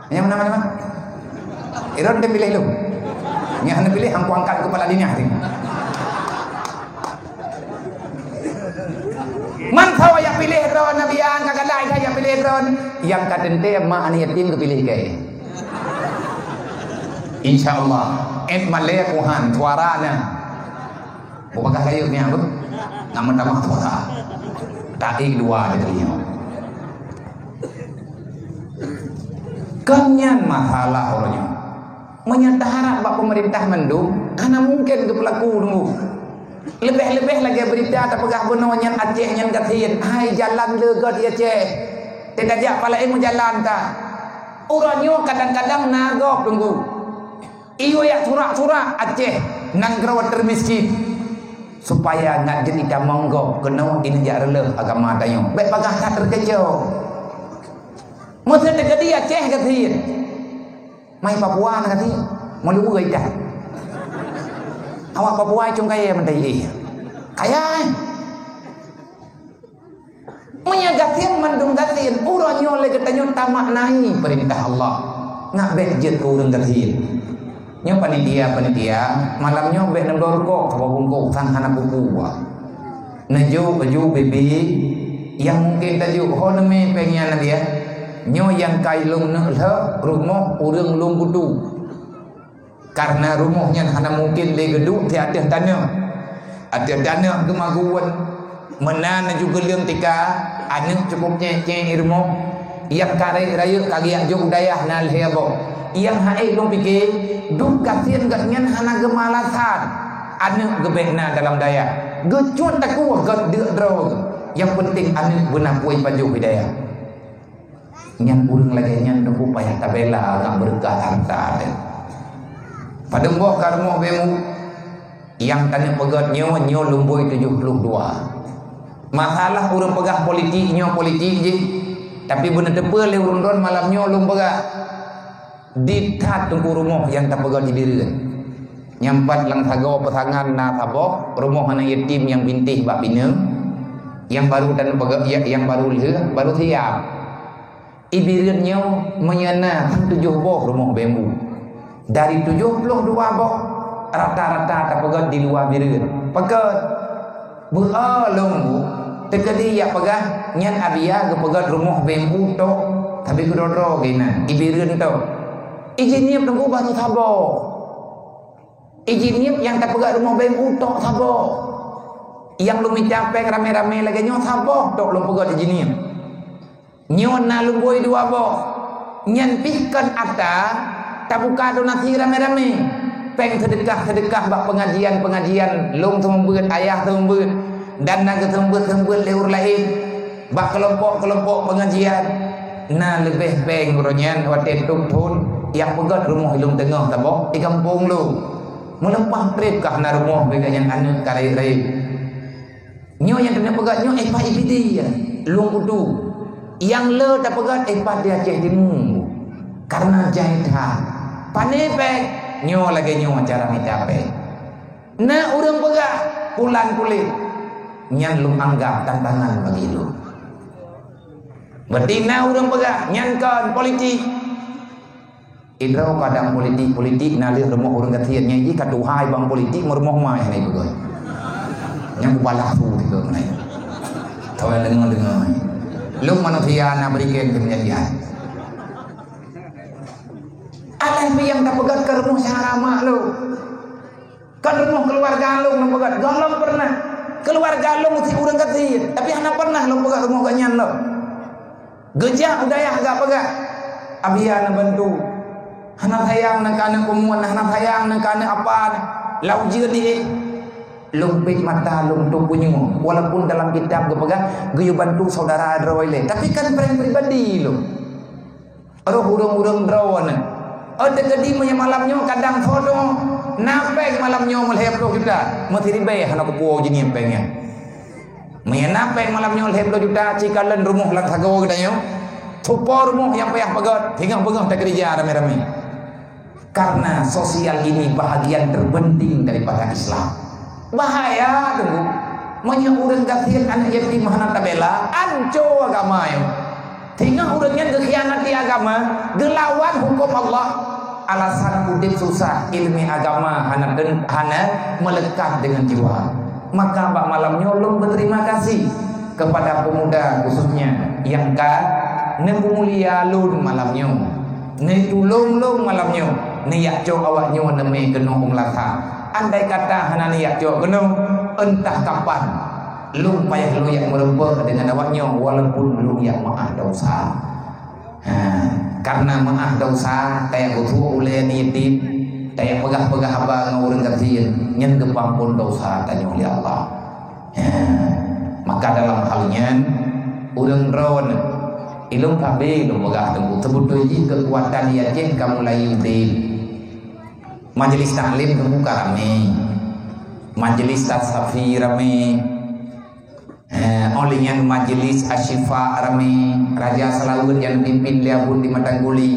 yang mana iron dia pilih lu mia hana pilih hang angkat kepala dinya hari man tahu yang pilih ron nabi yang kagak lain saya pilih ron yang kaden teh ma ani yatim ke pilih ke insyaallah malek kuhan suarana bukan kayu ni apa? Nama nama Tuhan. Tadi dua ada dia. Kenyan masalah orangnya. Menyata harap bak pemerintah mendung, karena mungkin ke pelaku dulu. Lebih-lebih lagi berita tak pegah benar yang Aceh yang katian. Hai jalan lega dia Aceh. Tidak jak pala ilmu jalan tak. Orangnya kadang-kadang nagok tunggu. Iyo ya surak-surak Aceh nang gerawat termiskin. Supaya nak jadi dah monggok kena ini jak rela agama tayo baik pagah tak terkecoh masa terjadi Aceh katiin mai Papua nak katiin mau luai dah awak Papua cung kaya mentai kaya menyagatin mendung katiin uranyo le ketanyo tamak nahi perintah Allah nak bejet urang katiin nyo panitia malamnya be nem dorko apa bungkuk sang hana buku neju bebi yang mungkin taju ho neme pengen dia nyo yang kailung ne rumah urang lung kudu karena rumahnya hana mungkin di gedung tiada tanah gemaguan menan juga leung tika anu cukup nyece irmo yang kare raya kagiak jog dayah nal hebo yang hae long pikir duk kasian gatnyan hana gemalasan anu gebehna dalam daya gecut taku gat deuk dro yang penting anu beunah puai paju hidayah nyan urang lagi nyan duk upaya tabela agak berkah harta pada mbok karmo bemu yang tanya pegat nyo lumboi 72 masalah urang pegah politik je tapi bener depe le urang malam nyo lum pegah ditat tunggu rumah yang tak pegang di diri nyampat lang tagaw pasangan na tabok rumah anak yatim yang bintih bak bina yang baru dan yang baru siap ibirinnya menyana 7 boh rumah bambu dari 72 boh rata-rata tak pegang di luar birin pegang belum terkedi ya pegang nyan abia ke pegang rumah bambu tok tapi kedodro gina ibirin tok izin niap tunggu baru sabo. Izin niap yang tak pegang rumah BMU tok sabo. Yang lu capek rame-rame lagi nyo sabo tok lu pegang izin niap. Nyo na lu boy dua bo. Nyan pihkan ata tak buka donasi rame-rame. Peng sedekah bak pengajian lung tembeut ayah tembeut dan naga tembeut leur lain. Bak kelompok pengajian. Na lebih peng ronyan watet tun yang pegat rumah ilung tengah tabok di kampung lu melepah trip kah na rumah beganyan anu karai nyo yang kena pegat nyo pa ibidi lung kudu yang le tak pegat pa dia Aceh Timur karena jahitan panepek nyo lagi nyo cara mitape na urang pegat pulan kulit nyan lu anggap tantangan bagi lu betina urang pegat nyan kan politik Idrau kadang politik nalir rumah orang katian nyanyi katuhai bang politik merumah mai ini betul. Yang balah tu tiga menai. Tahu dengar. Lu manusia nak berikan kejadian. Alai yang tak pegat ke rumah syarama lu. Kan rumah keluarga lu nak pegat. Galong pernah. Keluarga lu mesti urang kecil. Tapi hana pernah lu pegat rumah kanyan lu. Gejak udaya agak pegat. Abia nak bantu. Hana sayang nak kana umuan, hana sayang nak kana apa. Lau je ni. Lumpit mata lum tu punya. Walaupun dalam kitab ke pegat, geyu bantu saudara droile. Tapi kan pribadi lu. Aduh urang-urang drawan. Ada kedi punya malamnya kadang foto napeng malamnya melhep lo juta mesti ribe hana kepo jini empengnya menya napeng malamnya melhep lo juta cikalan rumah lang sago katanya tupo rumah yang payah pegat tinggal-pengah tak kerja rame-rame karena sosial ini bahagian terpenting daripada Islam. Bahaya tunggu menya urang gatil anak yatim hana tabela anco agama yo. Tinggal urangnya gekhianati agama, gelawan hukum Allah. Alasan udip susah ilmi agama hana melekat dengan jiwa. Maka bak malam nyolong berterima kasih kepada pemuda khususnya yang nembu mulia lun malamnya. Ne tulung lung malamnya. Ne yak cok awaknya neme kena umlata. Andai kata hana yak cok kena entah kapan lu payah lu yang merempah dengan awaknya walaupun lu yang maaf dosa. Karena maaf dosa kayak utuh oleh niatib kayak pegah-pegah haba ngurang kecil nyen kepampun dosa tanya oleh Allah. Maka dalam halnya urang rawan ilung kabe lu pegah tengku sebetulnya kekuatan yakin kamu layu tim majelis taklim terbuka rame, majelis tasafir rame, olehnya majelis asyifa rame, Raja Salawun yang pimpin liabun di Matangguli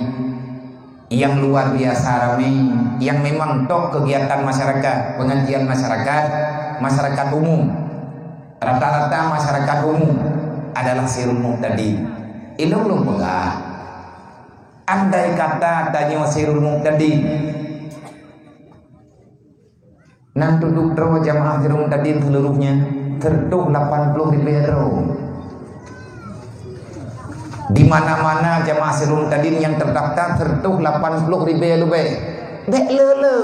yang luar biasa rame, yang memang tok kegiatan masyarakat, pengajian masyarakat umum, rata-rata masyarakat umum adalah sirul muqtadi. Ilung belum pegah. Andai kata tanya sirul muqtadi nan duduk draw jamaah sirul muqtadi seluruhnya tertuh 80 ribu euro. Di mana-mana jamaah sirul muqtadin yang terdaftar tertuh 80 ribu euro. Dek lele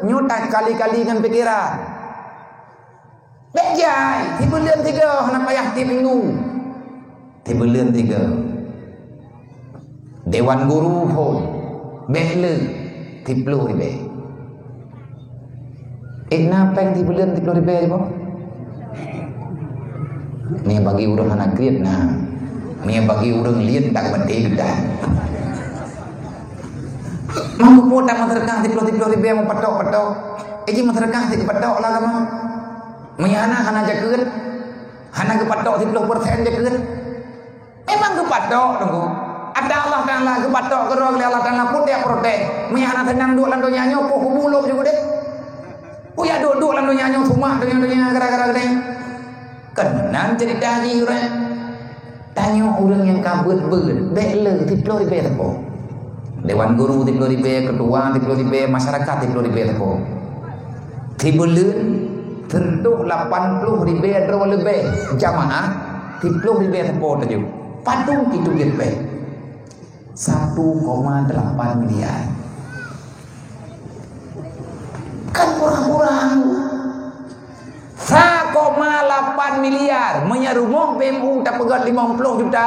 nyutak kali-kali dengan pikiran. Dek jai, tiba lian 3 nak payah ti minggu. Tiba lian 3. Dewan guru pun bele 30 ribu. Napeng tiba lian 30 ribu. Ni bagi orang anak kriat nah. Ni bagi orang liat tak mati dah. Mau pun tak masyarakat di pulau ribu yang patok. Ini masyarakat di patok lah kamu. Menyana hana jaket. Hana ke patok 10% jaket. Memang ke patok tunggu. Ada Allah Taala ke patok ke roh Allah Taala pun dia protek. Menyana tenang duk lan donya nyo poh buluk juga deh. Uya duk lan donya nyo rumah donya gara-gara gede. Kenan cerita ni orang tanya orang yang kabut bela 30 ribu tepo. Dewan guru 30 ribu, ketua 30 ribu, masyarakat 30 ribu tepo. Tibuleun tertuh 80 ribu lebih jamaah 30 ribu tepo tadi. Padung itu ribu 1,8 miliar. Kan kurang-kurang 1,8 miliar menyarumah BMU tak pegat 50 juta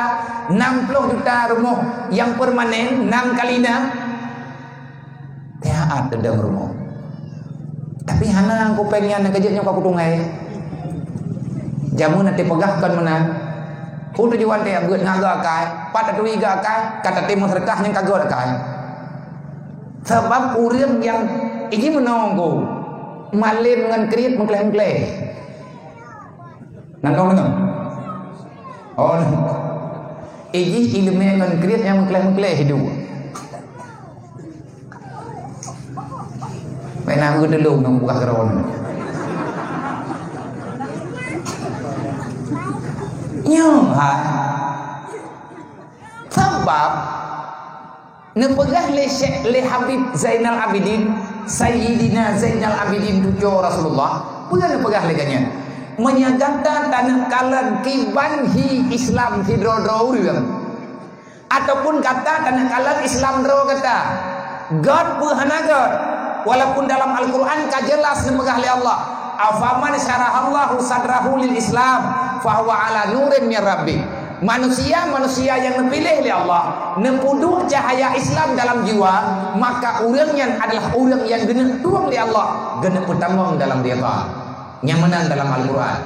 60 juta rumah yang permanen 6 kali 6 tehat dalam rumah. Tapi hana aku pengen nak kerjanya kau kutungai jamu nanti pegahkan mana ku tujuan dia buat ngaga kai pada tu iga kai kata timur serkah yang kagak kai sebab urang yang iki menunggu malin dengan kriit mengkleh-kleh. Nang kau dengar? Oh, ini ilmu yang kriat yang mengkleh-mengkleh hidup. Main aku dulu nang buka keron. Nyong ha. Sebab nepegah le Habib Zainal Abidin Sayyidina Zainal Abidin tujuh Rasulullah. Bukan nepegah leganya. menyagata tanah kalan kibanhi Islam hidro-dro urang ataupun kata tanah kalan Islam dro kata God buhana God walaupun dalam Al-Quran kajelas nemegah li Allah afaman syarahallahu sadrahu lil Islam fahuwa ala nurin min rabbi manusia yang dipilih oleh Allah nempuduh cahaya Islam dalam jiwa maka urangnya adalah urang yang genep tuang oleh Allah genep utamang dalam dia nyamanan dalam Al-Quran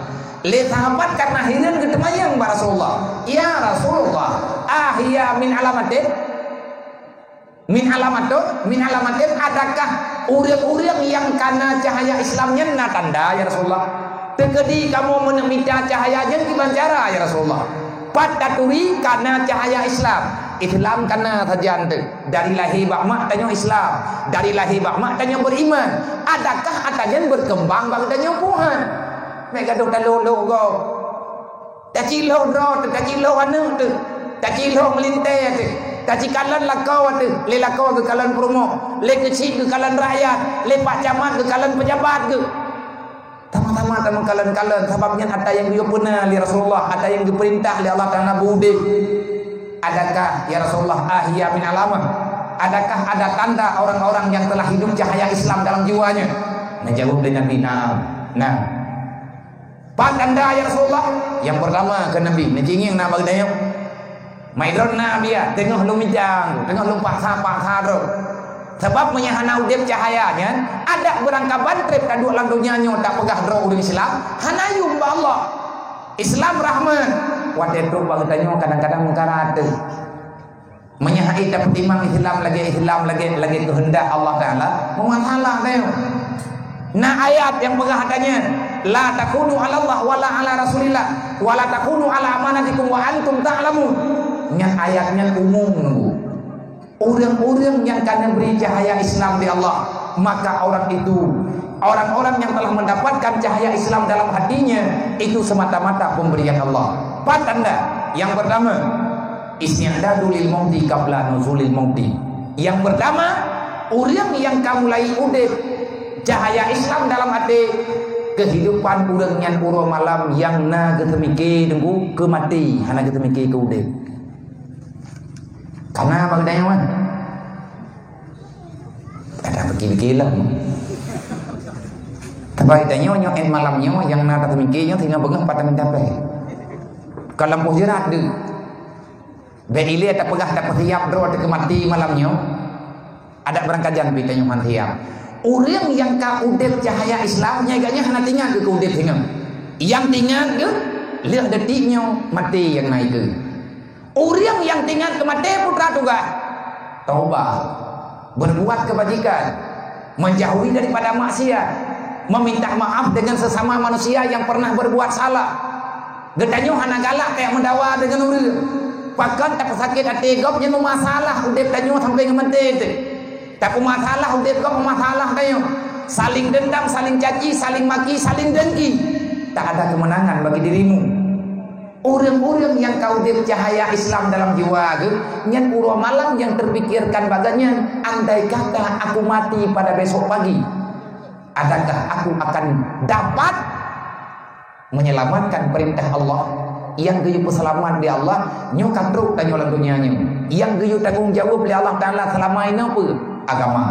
li sahabat karena hiran ketemayang ba Rasulullah ya Rasulullah ahya min alamatin adakah urang-urang yang karena cahaya Islamnya na tanda ya Rasulullah tegedi kamu menemita cahayanya gimana cara ya Rasulullah pataturi karena cahaya Islam karena sajian tu dari lahir bak mak tanya Islam dari lahir bak mak tanya beriman adakah atajan berkembang bang tanya Tuhan mereka tu talolo go tacilo ro tacilo anu tu tacilo melintai tu tacikalan lakau tu le lakau ke kalan promo le kecil ke kalan rakyat le pak camat ke kalan pejabat ke Tama-tama kalan-kalan sebabnya ada yang dipuna li Rasulullah, ada yang diperintah li Allah Taala bude. Adakah ya Rasulullah ahya min alamah? Adakah ada tanda orang-orang yang telah hidup cahaya Islam dalam jiwanya? Nah jawab dengan Nabi nah. Pak tanda ya Rasulullah? Yang pertama ke Nabi, najinging na bagdayo. Maidron na biya, tengah lumijang, tengah lumpak-pak ro. Sebab menyahana udip cahayanya ada berangkapan trip kaduk lang dunia nyo tak pegah dro udang Islam hanayum ba Allah Islam rahman wate tu bagdanyo kadang-kadang mengkarat menyahai tak timang Islam lagi kehendak Allah Taala memasalah tayo nah ayat yang pegah adanya la takunu ala Allah wala ala Rasulillah wala takunu ala amanatikum wa antum ta'lamun nya ayatnya umum nunggu orang-orang yang akan memberi cahaya Islam di Allah maka orang-orang yang telah mendapatkan cahaya Islam dalam hatinya itu semata-mata pemberian Allah. Empat tanda. Yang pertama isti'dadu lil mauti qabla nuzulil mauti. Yang pertama orang yang kamulai udip cahaya Islam dalam hati kehidupan urang yang pura malam yang na getemike nunggu ke mati hana getemike ke udip. Karena apa katanya man? Ada begini-begini lah. Tapi katanya nyo malamnya yang nata temikirnya tinggal bengah pada mencapai. Kalau lampu jerat tu, beili tak pegah tak siap dro tak mati malamnya. Ada berangkajan bitanya man siap. Orang yang kau udip cahaya Islamnya gaknya hana tinggal ke udip tinggal. Yang tinggal ke lihat detiknya mati yang naik ke. Orang yang tinggal kematian putra juga taubat, berbuat kebajikan, menjauhi daripada maksiat, meminta maaf dengan sesama manusia yang pernah berbuat salah. Gedanyo hana galak kayak mendawa dengan urang. Pakan tak sakit hati gop jeung masalah udip danyo sampai ngemente teh. Tak masalah udip gop masalah danyo. Saling dendam, saling caci, saling maki, saling dengki. Tak ada kemenangan bagi dirimu. Orang-orang yang kau udip cahaya Islam dalam jiwa nyan pura malam yang terpikirkan badannya andai kata aku mati pada besok pagi adakah aku akan dapat menyelamatkan perintah Allah yang geyu peselamat di Allah nyokan truk tanya orang dunianya yang geyu tanggung jawab di Allah Taala selama ini apa agama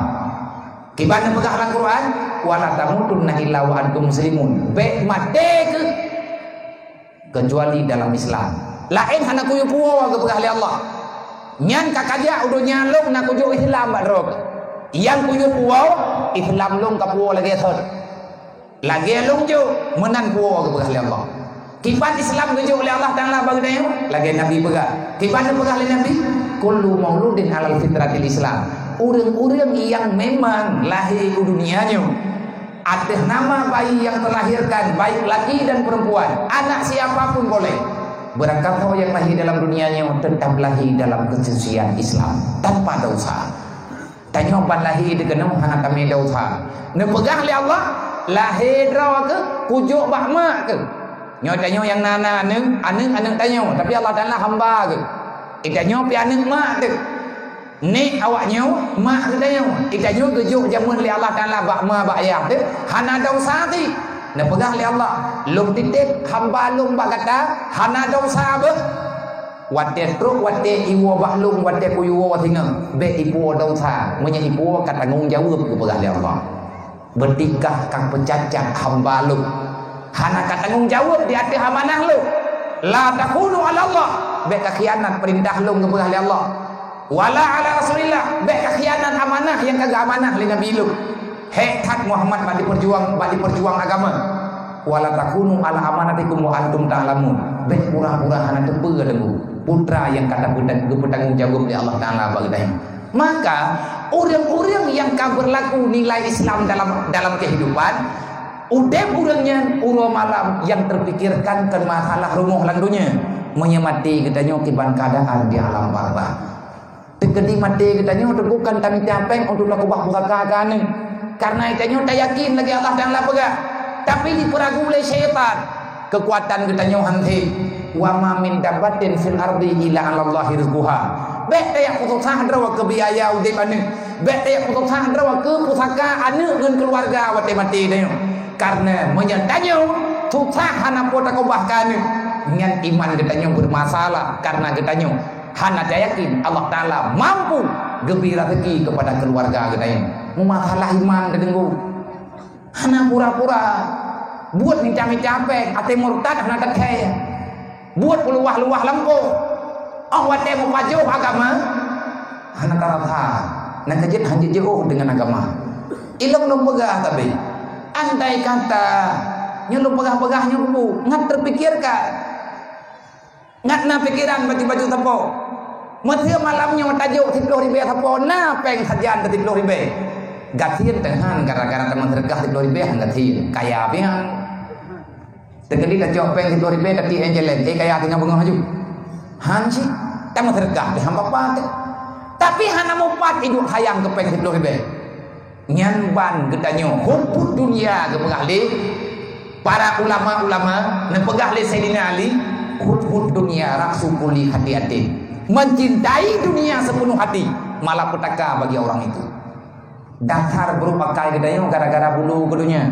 kibana pegah Al-Quran wala tamutunna illa wa antum muslimun be mate kecuali dalam Islam. Lain hana kuyu puwa ke pegah Allah. Nyan kakaja udah nyalung nak kuju Islam bak rok. Yang kuyu puwa Islam long ka puwa lagi thot. Lagi long jo menan puwa ke pegah Allah. Kipan Islam kuju oleh Allah Taala bagi dayo lagi Nabi pegah. Kipan pegah oleh Nabi kullu mauludin alal fitratil Islam. Urang-urang yang memang lahir di dunianya atas nama bayi yang terlahirkan baik laki dan perempuan anak siapapun boleh berangkat kau yang lahir dalam dunianya tetap lahir dalam kesucian Islam tanpa dosa tanya pan lahir dikenal hana kami dosa nepegah oleh Allah lahir rawa ke pujuk bakma ke nyo tanya yang nana aneng tanya tapi Allah Taala hamba ke itanya pi aneng mak ke ni awaknya mak katanya ikanyo gejuk jamun li Allah Taala bak ma bak ayah tu hana dosa ti na pegah li Allah lung titik hamba lung ba kata hana dosa be wate truk wate iwo bahlung wate kuyuwo thingeng be ipo dosa menya ipo kat tanggung jawab ke pegah li Allah bertikah kang pencacat hamba lu hana kat tanggung jawab di hati amanah lu la takunu ala Allah be khianat perintah lu ke pegah li Allah wala ala rasulillah be khianat amanah yang kagak amanah li nabi lu hekat Muhammad bagi perjuang agama wala takunu ala amanatikum wa antum ta'lamun be pura-pura hana teu dengu putra yang kata bertanggung jawab di Allah taala bagdai maka orang-orang yang berlaku nilai Islam dalam kehidupan udah urangnya uro malam yang terpikirkan ke masalah rumah langdunya menyemati katanya kiban keadaan di alam barzah tegedi mati katanya untuk bukan kami capek untuk lakukan pusaka karena itu tak yakin lagi Allah dan Allah pegah tapi diperagu oleh syaitan kekuatan katanya hanti wa ma min dabbatin fil ardi illa 'ala Allahi rizquha bet yang putusah drawa ke biaya udip anu bet yang putusah drawa ke pusaka anu dengan keluarga wate mati dia karena menyatanya susah hana pota kau bahkan dengan iman katanya bermasalah karena katanya hana yakin Allah taala mampu gembira rezeki kepada keluarga katanya masalah iman kedenggu hana pura-pura buat capek ate murtad hana tekeh buat peluah-luah lempuh oh wate mau pajuh agama hana tarata nak kejit hanjit jauh dengan agama ilmu lu pegah tapi andai kata nyelum pegah-pegahnya rubu ngat terpikirkan ngat na pikiran baju-baju tepo matia malamnya tajuk 10 ribu tepo na peng sajian 10 ribu gatian tenhan gara-gara teman terkah 10 ribu gatian kaya biang tegedi tajuk peng 10 ribu tapi enjelen kaya tinggal bengong haju hanci teman terkah hamba pat tapi hana mau pat hidup hayang ke peng 10 ribu nyanban gedanyo hubbud dunia ke pegahli para ulama-ulama ne pegahli Sayyidina Ali hubbud dunia raksu kulli hati-hati mencintai dunia sepenuh hati malah petaka bagi orang itu dasar berupa kaya gedanyo gara-gara bulu kedunya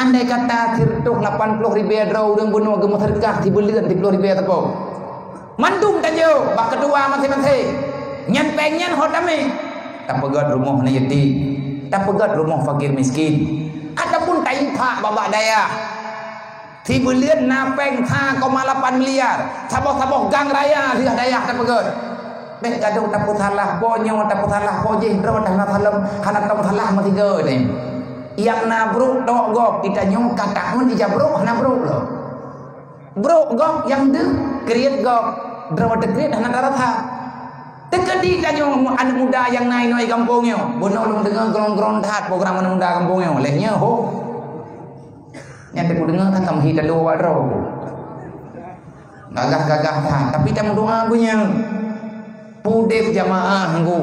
andai kata tirtuk 80 ribu draw urang bunuh gemuk terkah dibelian 10 ribu tepo mandum tanjo bak kedua masing-masing nyan pengen hodame tak pegat rumah yatim, tak pegat rumah fakir miskin, ataupun taimpa babak daya. Tibelian napeng 5,8 miliar, saboh-saboh gang raya lihat daya tak pegat. Bek gaduh tak putalah, ponyo tak putalah, pojeh draw dah salam, kana tak putalah mati ge ni. Yang nabruk dok gok kita nyong kata mun dijabruk nabruk lo. Bruk gok yang de create gok draw de create hana daratha. Tegedi kanyo anak muda yang naik kampungnya bono long dengar grong-grong tat program anak muda kampungnya lehnya ho nyata ku dengar kan tamhi tadu wadro gagah-gagah tat tapi tamu doa punya pudep jamaah nggu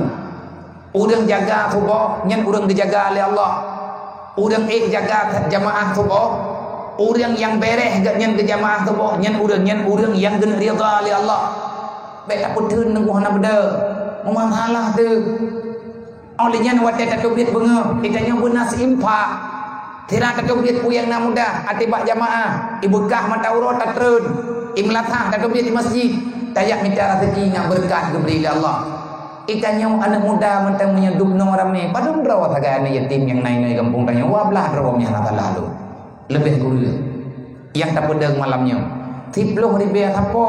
udang jaga subuh nyen udang dijaga oleh Allah udang jaga jamaah subuh udang yang bereh gak nyen ke jamaah subuh nyen udang yang gen ridha oleh Allah baik aku turun nunggu hana benda memasalah tu olehnya wate tatubit bunga itanya benas impak tira tatubit puyang na mudah atibak jamaah ibukah mata urut tatrun imlatah tatubit di masjid tayak minta rezeki ngak berkah diberi Allah itanya anak muda mentang menyedup nong rame padum draw tagana yatim yang naik kampung tanya wablah drawnya na lalu lebih guru yang tak pedang malamnya 10 ribu apa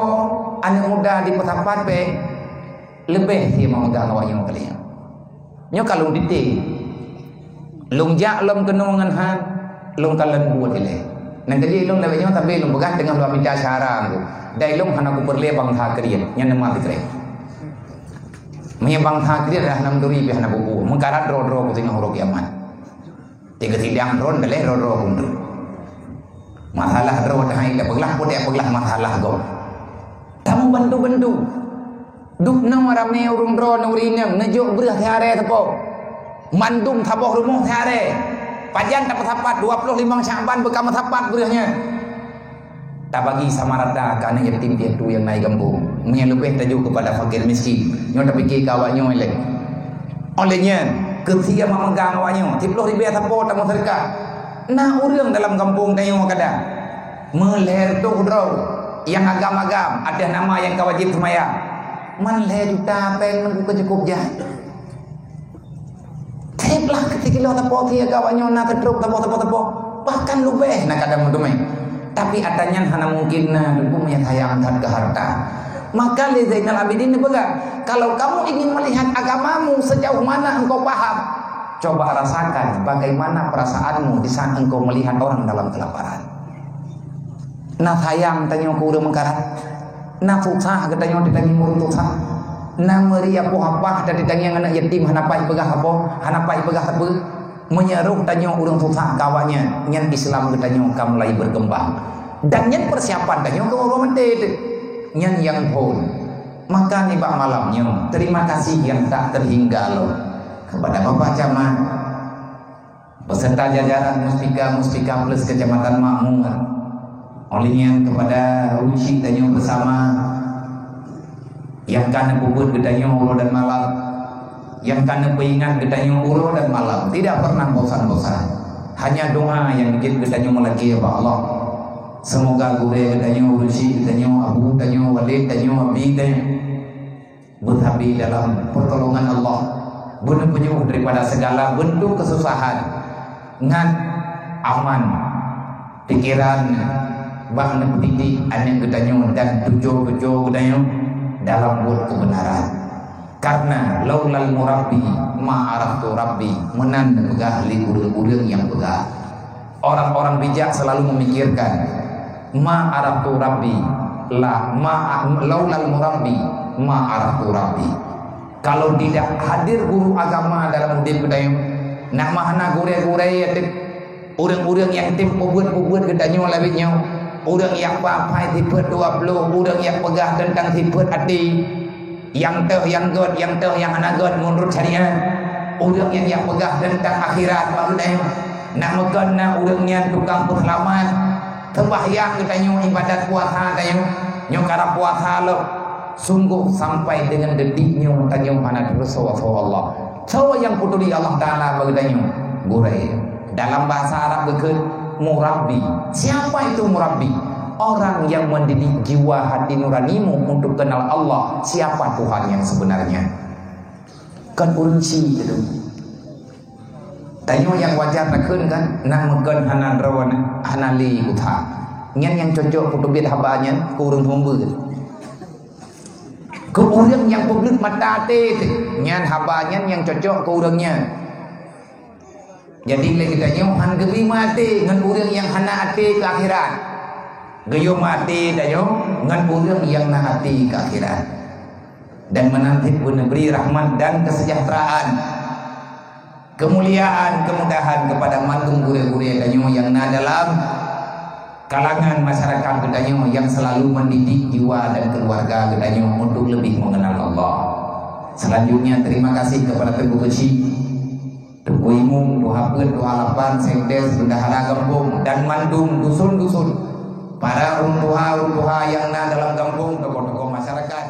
anak muda di pesapat be lebih dia memegang awaknya kalian nyo kalau ditik lung jak lom kenungan han lung kalan buat ile nang tadi lung lebihnya tapi lung begat dengan lu minta syarang dai lung hana ku perle bang tha krian nya nama bitre me bang tha krian dah 6 duri be hana buku mengkarat ro ku tengah huruf kiamat tiga tidang ron bele ro kundu masalah ro dah ile peglah masalah go tamu bantu duk nang rame urung ro nurinem nejuk berah tiare tepo mandum taboh rumah tiare pajan tak sapat 25 Syaban bekam sapat berahnya tak bagi samarata kana yatim piatu yang naik kampung menyelebih tajuk kepada fakir miskin nyo tak fikir kawannya olehnya ketika memegang awaknya 10 ribu tepo tamu sedekah Nah orang dalam kampung tanya kadang meler tu drau yang agam-agam ada nama yang kau wajib sembahyang. Man le juta pen man ku cukup jah. Teplah ketika lo tapo dia kawannya nak teruk tapo. Bahkan lebih nak kadang mendumai. Tapi adanya hana mungkin na dulu yang sayang ke harta. Maka li Zainal Abidin berkata, kalau kamu ingin melihat agamamu sejauh mana engkau paham, coba rasakan bagaimana perasaanmu di saat engkau melihat orang dalam kelaparan. Nah sayang tanya ku udah mengkarat. Nah susah katanya ditangi murung susah. Nah meriah apa dan ditangi anak yatim hanapai pegah apa, hanapai pegah apa. Menyeruh tanya orang susah kawannya. Nyan Islam katanya kamu mulai berkembang. Dan nyan persiapan tanya ke orang mati. Nyan yang pun maka nih Pak malamnya terima kasih yang tak terhingga loh kepada Bapak Camat beserta jajaran Mustika plus Kecamatan Makmur olehnya kepada Ruci Tanyo bersama yang kana kubur gedanyo uro dan malam yang kana peingat gedanyo uro dan malam tidak pernah bosan-bosan hanya doa yang bikin gedanyo melagi ya Pak Allah. Semoga gue tanyo Rusi, tanyo Abu, tanyo Walid, tanyo Abi, berhabis dalam pertolongan Allah. Benar penyuh daripada segala bentuk kesusahan, ngan aman, pikiran, bahkan pendidik, anak gedanyo dan tujuh gedanyo dalam buat kebenaran. Karena laulal murabbi ma'araftu rabbi menan pegah li urang yang pegah. Orang-orang bijak selalu memikirkan ma'araftu rabbi laulal murabbi ma'araftu rabbi. Kalau tidak hadir guru agama dalam hidup kita nak mahana gure-gure orang-orang yang tim pubut gedanyo labitnya orang yang papai tipet 20 orang yang pegah tentang tipet hati yang teh yang god yang teh yang anagot menurut syariat orang yang pegah tentang akhirat maksudnya nak megana orangnya tukang selamat tembahyang katanya ibadat puasa katanya nyokara puasa lo sungguh sampai dengan detiknya tanya mana Rasulullah Allah cowok yang peduli Allah Ta'ala bagainya gurai dalam bahasa Arab berkata murabbi. Siapa itu murabbi? Orang yang mendidik jiwa hati nuranimu untuk kenal Allah siapa Tuhan yang sebenarnya. Kan urunci itu tanya yang wajar nakun kan nak meken hanan rawan hanali utha nyan yang cocok untuk biar habanya kurung humbu ke orang yang publik mata te nyan habanya yang cocok ke orangnya. Jadi lagi tanya han gebi mati ngan orang yang hana ati ke akhirat gayo mati dayo ngan orang yang na ati ke akhirat dan menanti beri rahmat dan kesejahteraan kemuliaan, kemudahan kepada mantung gure-gure danyo yang na dalam kalangan masyarakat danyo yang selalu mendidik jiwa dan keluarga danyo untuk lebih mengenal Allah. Selanjutnya terima kasih kepada Teguh Beci, Tuku Imung, Tuhapeun, Tuhalapan, Sekdes, Bendahara Kampung dan mandum dusun-dusun para runtuha yang na dalam kampung, tokoh-tokoh masyarakat.